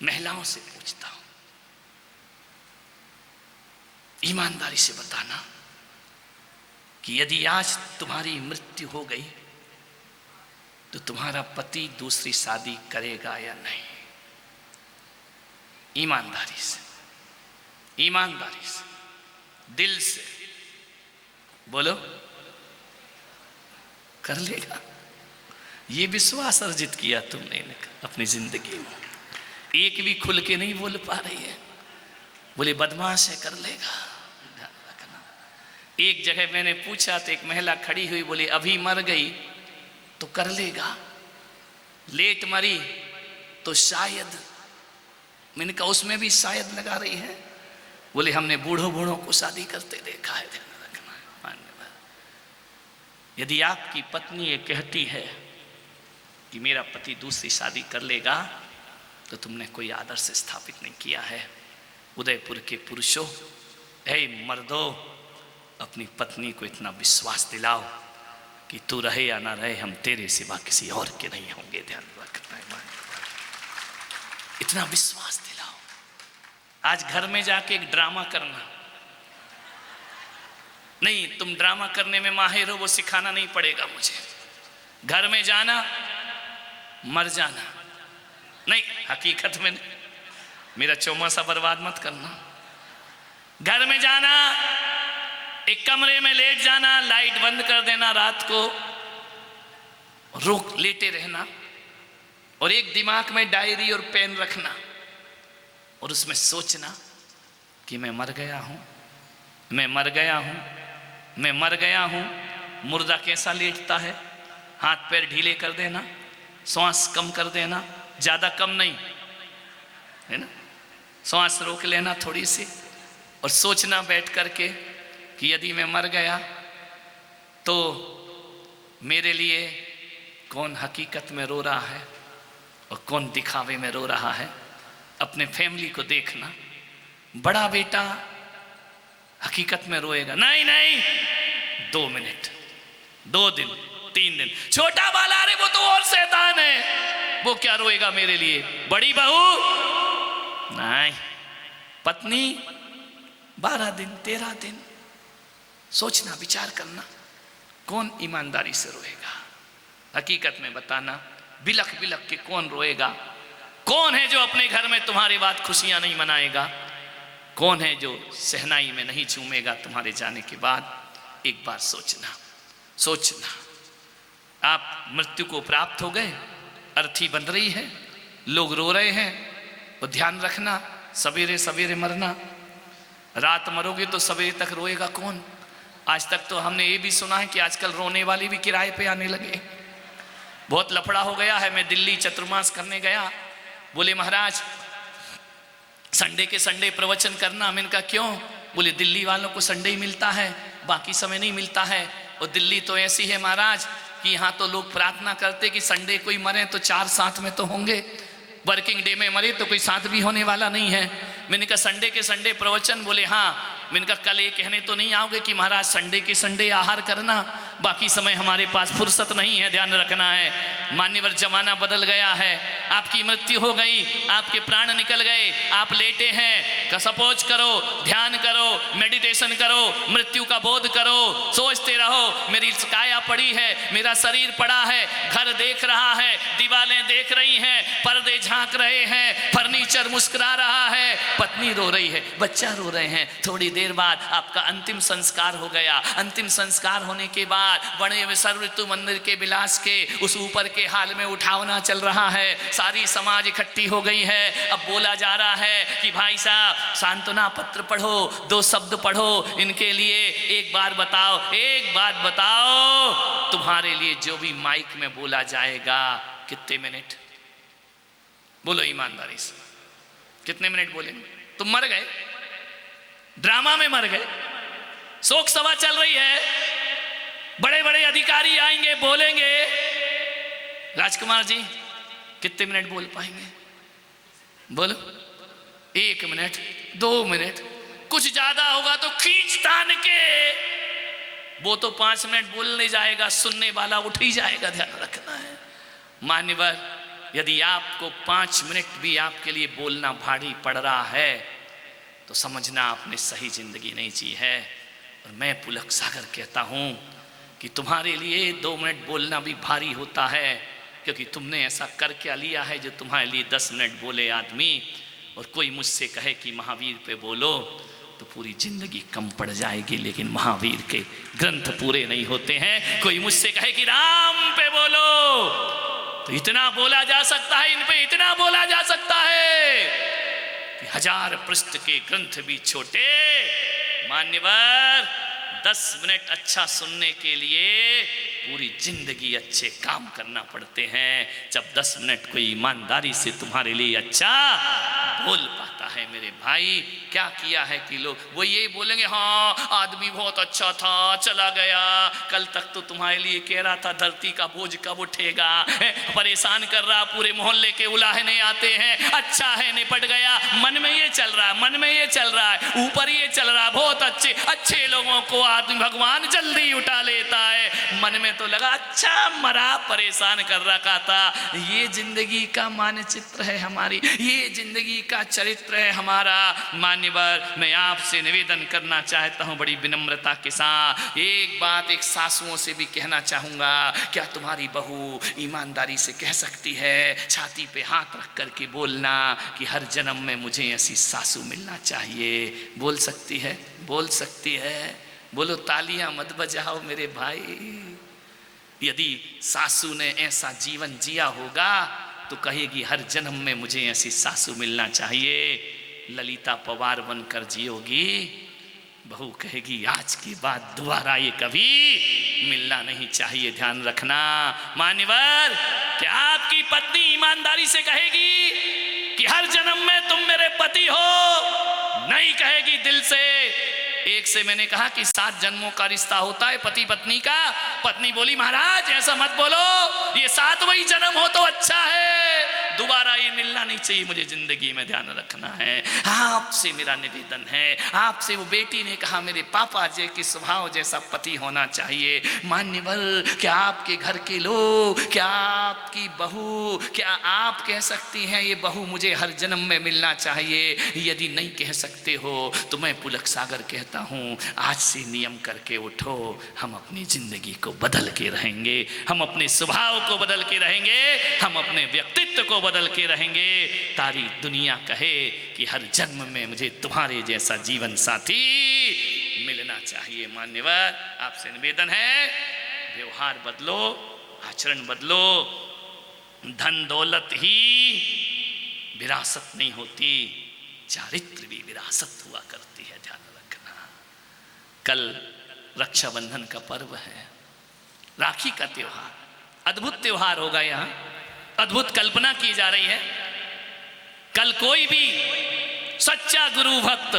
महिलाओं से पूछता हूं, ईमानदारी से बताना कि यदि आज तुम्हारी मृत्यु हो गई तो तुम्हारा पति दूसरी शादी करेगा या नहीं? ईमानदारी से, ईमानदारी से, दिल से बोलो, कर लेगा? ये विश्वास अर्जित किया तुमने अपनी जिंदगी में। एक भी खुल के नहीं बोल पा रही है, बोले बदमाश है, कर लेगा। एक जगह मैंने पूछा तो एक महिला खड़ी हुई, बोली अभी मर गई तो कर लेगा, लेट मरी तो शायद। मैंने कहा उसमें भी शायद लगा रही है? बोले हमने बूढ़ों बूढ़ों को शादी करते देखा है। ध्यान रखना, मान्यवर, यदि आपकी पत्नी ये कहती है कि मेरा पति दूसरी शादी कर लेगा, तो तुमने कोई आदर्श स्थापित नहीं किया है। उदयपुर के पुरुषों, ऐ मर्दों, अपनी पत्नी को इतना विश्वास दिलाओ कि तू रहे या ना रहे, हम तेरे सिवा किसी और के नहीं होंगे। ध्यान रखना है, इतना विश्वास दिलाओ। आज घर में जाके एक ड्रामा करना नहीं, तुम ड्रामा करने में माहिर हो वो सिखाना नहीं पड़ेगा मुझे। घर में जाना, मर जाना नहीं, हकीकत में नहीं। मेरा चौमासा बर्बाद मत करना। घर में जाना, एक कमरे में लेट जाना, लाइट बंद कर देना, रात को रोक लेटे रहना, और एक दिमाग में डायरी और पेन रखना और उसमें सोचना कि मैं मर गया हूं, मैं मर गया हूं, मैं मर गया हूं। मुर्दा कैसा लेटता है, हाथ पैर ढीले कर देना, श्वास कम कर देना, ज्यादा कम नहीं है ना, श्वास रोक लेना थोड़ी सी, और सोचना बैठ करके कि यदि मैं मर गया तो मेरे लिए कौन हकीकत में रो रहा है और कौन दिखावे में रो रहा है। अपने फैमिली को देखना, बड़ा बेटा हकीकत में रोएगा, नहीं नहीं 2 मिनट, 2 दिन, 3 दिन। छोटा वाला, अरे वो तो और शैतान है, वो क्या रोएगा मेरे लिए। बड़ी बहू नहीं, पत्नी 12 दिन, 13 दिन। सोचना, विचार करना, कौन ईमानदारी से रोएगा। हकीकत में बताना, बिलख बिलख के कौन रोएगा। कौन है जो अपने घर में तुम्हारे बाद खुशियां नहीं मनाएगा। कौन है जो सहनाई में नहीं झूमेगा तुम्हारे जाने के बाद। एक बार सोचना, सोचना। आप मृत्यु को प्राप्त हो गए, अर्थी बन रही है, लोग रो रहे हैं, वो ध्यान रखना, सवेरे सवेरे मरना। रात मरोगे तो सवेरे तक रोएगा कौन। आज तक तो हमने ये भी सुना है कि आजकल रोने वाले भी किराए पे आने लगे। बहुत लफड़ा हो गया है। मैं दिल्ली चतुर्मास करने गया, बोले महाराज संडे के संडे प्रवचन करना। मैंने कहा क्यों? बोले दिल्ली वालों को संडे ही मिलता है, बाकी समय नहीं मिलता है। और दिल्ली तो ऐसी है महाराज कि यहाँ तो लोग प्रार्थना करते कि संडे कोई मरे तो 4 साथ में तो होंगे, वर्किंग डे में मरे तो कोई साथ भी होने वाला नहीं है। मैंने कहा संडे के संडे प्रवचन? बोले हाँ। मैंने कहा कल ये कहने तो नहीं आओगे कि महाराज संडे के संडे आहार करना, बाकी समय हमारे पास फुर्सत नहीं है, ध्यान रखना है। मान्यवर जमाना बदल गया है, आपकी मृत्यु हो गई, आपके प्राण निकल गए, आप लेटे हैं, सपोज करो, ध्यान करो, मेडिटेशन करो, मृत्यु का बोध करो, सोचते रहो मेरी काया पड़ी है, मेरा शरीर पड़ा है, घर देख रहा है, दीवारें देख रही हैं, पर्दे झांक रहे हैं, फर्नीचर मुस्कुरा रहा है, पत्नी रो रही है, बच्चा रो रहे हैं। थोड़ी देर बाद आपका अंतिम संस्कार हो गया। अंतिम संस्कार होने के बाद बड़े हुए सर्व ऋतु मंदिर के विलास के उस ऊपर के हाल में उठावना चल रहा है। सारी समाज इकट्ठी हो गई है। अब बोला जा रहा है कि भाई साहब सांत्वना पत्र पढ़ो, 2 शब्द पढ़ो इनके लिए। एक बार बताओ, एक बात बताओ, तुम्हारे लिए जो भी माइक में बोला जाएगा कितने मिनट? बोलो ईमानदारी से, कितने मिनट बोलेंगे? तुम मर गए, ड्रामा में मर गए, शोक सभा चल रही है, बड़े बड़े अधिकारी आएंगे, बोलेंगे। राजकुमार जी कितने मिनट बोल पाएंगे? बोलो, 1 मिनट, 2 मिनट, कुछ ज्यादा होगा तो खींच तान के वो तो 5 मिनट बोलने जाएगा, सुनने वाला उठ ही जाएगा, ध्यान रखना है। मान्यवर, यदि आपको 5 मिनट भी आपके लिए बोलना भारी पड़ रहा है तो समझना आपने सही जिंदगी नहीं जी है। और मैं पुलक सागर कहता हूं कि तुम्हारे लिए 2 मिनट बोलना भी भारी होता है, क्योंकि तुमने ऐसा कर क्या लिया है जो तुम्हारे लिए 10 मिनट बोले आदमी। और कोई मुझसे कहे कि महावीर पे बोलो तो पूरी जिंदगी कम पड़ जाएगी, लेकिन महावीर के ग्रंथ पूरे नहीं होते हैं। कोई मुझसे कहे कि राम पे बोलो तो इतना बोला जा सकता है, इन पे इतना बोला जा सकता है कि 1000 पृष्ठ के ग्रंथ भी छोटे। मान्यवर, 10 मिनट अच्छा सुनने के लिए पूरी जिंदगी अच्छे काम करना पड़ते हैं। जब 10 मिनट कोई ईमानदारी से तुम्हारे लिए अच्छा बोल पाता है, मेरे भाई, क्या किया है कि लोग वो ये बोलेंगे हाँ आदमी बहुत अच्छा था, चला गया, कल तक तो तुम्हारे लिए कह रहा था धरती का बोझ कब उठेगा, परेशान कर रहा, पूरे मोहल्ले के उलाहने आते हैं, अच्छा है निपट गया, मन में ये चल रहा है, मन में ये चल रहा है, ऊपर ये चल रहा है, बहुत अच्छे अच्छे लोगों को आदमी भगवान जल्दी उठा लेता है। मन में तो लगा अच्छा मरा, परेशान कर रखा था। ये जिंदगी का मानचित्र है हमारी, ये जिंदगी का चरित्र है हमारा। मान्यवर, मैं आपसे निवेदन करना चाहता हूं बड़ी विनम्रता के साथ। एक बात एक सासुओं से भी कहना चाहूंगा, क्या तुम्हारी बहू ईमानदारी से कह सकती है, छाती पे हाथ रख करके बोलना कि हर जन्म में मुझे ऐसी सासू मिलना चाहिए? बोल सकती है? बोल सकती है? बोलो, तालियां मत बजाओ मेरे भाई। यदि सासू ने ऐसा जीवन जिया होगा तो कहेगी हर जन्म में मुझे ऐसी सासू मिलना चाहिए। ललिता पवार बनकर जियोगी, बहू कहेगी आज के बाद दोबारा ये कभी मिलना नहीं चाहिए, ध्यान रखना। मान्यवर, क्या आपकी पत्नी ईमानदारी से कहेगी कि हर जन्म में तुम मेरे पति हो? नहीं कहेगी दिल से। एक से मैंने कहा कि 7 जन्मों का रिश्ता होता है पति पत्नी का। पत्नी बोली महाराज ऐसा मत बोलो, ये 7वां जन्म हो तो अच्छा है, दोबारा ये मिलना नहीं चाहिए, मुझे जिंदगी में ध्यान रखना है। आपसे मेरा निवेदन है, आपसे। वो बेटी ने कहा मेरे पापा जी के स्वभाव जैसा पति होना चाहिए। मान्यवर, क्या आपके घर के लोग, क्या आपकी बहू, क्या आप कह सकती हैं ये बहू मुझे हर जन्म में मिलना चाहिए? यदि नहीं कह सकते हो तो मैं पुलक सागर कहता हूँ, आज से नियम करके उठो, हम अपनी जिंदगी को बदल के रहेंगे, हम अपने स्वभाव को बदल के रहेंगे, हम अपने व्यक्तित्व को बदल के रहेंगे। तारी दुनिया कहे कि हर जन्म में मुझे तुम्हारे जैसा जीवन साथी मिलना चाहिए। मान्यवर, आपसे निवेदन है, व्यवहार बदलो, आचरण बदलो। धन दौलत ही विरासत नहीं होती, चारित्र भी विरासत हुआ करती है, ध्यान रखना। कल रक्षाबंधन का पर्व है, राखी का त्योहार, अद्भुत त्योहार होगा। यहाँ अद्भुत कल्पना की जा रही है। कल कोई भी सच्चा गुरु भक्त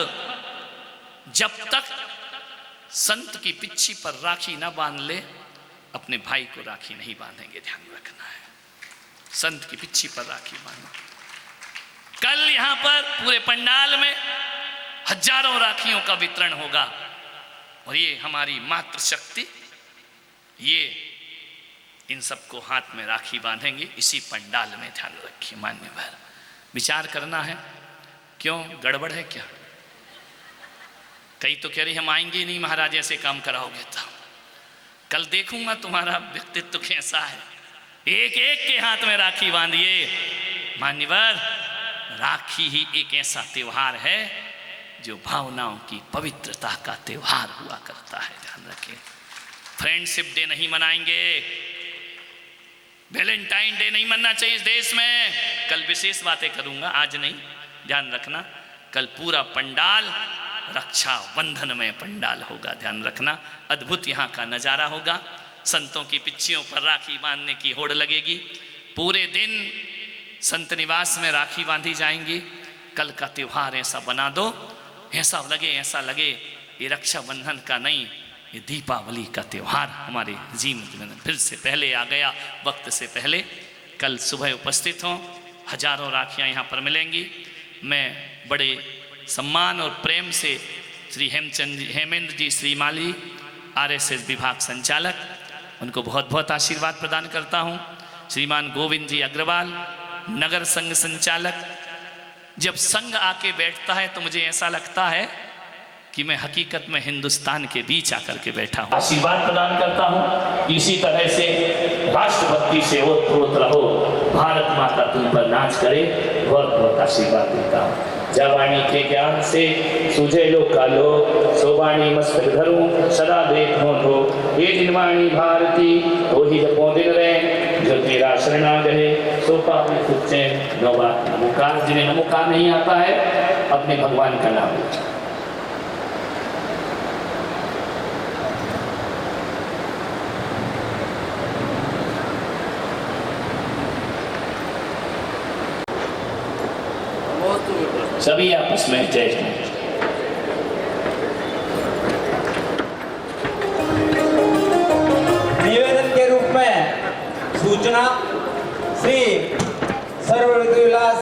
जब तक संत की पिच्छी पर राखी ना बांध ले, अपने भाई को राखी नहीं बांधेंगे, ध्यान रखना है। संत की पिच्छी पर राखी बांधो। कल यहां पर पूरे पंडाल में हजारों राखियों का वितरण होगा और ये हमारी मातृशक्ति, ये इन सबको हाथ में राखी बांधेंगे इसी पंडाल में, ध्यान रखिए। मान्यवर, विचार करना है, क्यों गड़बड़ है क्या? कई तो कह रही हम आएंगे नहीं महाराज, ऐसे काम कराओगे तो कल देखूंगा तुम्हारा व्यक्तित्व कैसा है। एक एक के हाथ में राखी बांधिए। मान्यवर, राखी ही एक ऐसा त्योहार है जो भावनाओं की पवित्रता का त्योहार हुआ करता है, ध्यान रखिए। फ्रेंडशिप डे नहीं मनाएंगे, वैलेंटाइन डे नहीं मनना चाहिए इस देश में। कल विशेष बातें करूंगा, आज नहीं, ध्यान रखना। कल पूरा पंडाल रक्षा बंधन में पंडाल होगा, ध्यान रखना। अद्भुत यहाँ का नजारा होगा। संतों की पिच्छियों पर राखी बांधने की होड़ लगेगी। पूरे दिन संत निवास में राखी बांधी जाएंगी। कल का त्योहार ऐसा बना दो, ऐसा लगे ये रक्षाबंधन का नहीं, ये दीपावली का त्योहार हमारे जीवन में फिर से पहले आ गया, वक्त से पहले। कल सुबह उपस्थित हों, हजारों राखियाँ यहाँ पर मिलेंगी। मैं बड़े सम्मान और प्रेम से श्री हेमेंद्र जी श्रीमाली RSS विभाग संचालक, उनको बहुत बहुत आशीर्वाद प्रदान करता हूँ। श्रीमान गोविंद जी अग्रवाल नगर संघ संचालक। जब संघ आके बैठता है तो मुझे ऐसा लगता है कि मैं हकीकत में हिंदुस्तान के बीच आकर के बैठा हूँ। आशीर्वाद प्रदान करता हूँ, इसी तरह से राष्ट्रभक्ति से ओत-प्रोत रहो, भारत माता तुम पर नाच करे, बहुत बहुत आशीर्वाद देता हूँ। जवानी के ज्ञान से सुझे लो कालो, सोवाणी मस्तक धरूं सदा देखो तो, ये जिनवाणी भारती तो ही जपो दिन रहे, जो तेरा शरणा गए सो पावे सुचे। नमोकार, जिन्हें नमोकार नहीं आता है अपने भगवान का नाम लो। सभी आपस में जय जय। निवेदन के रूप में सूचना श्री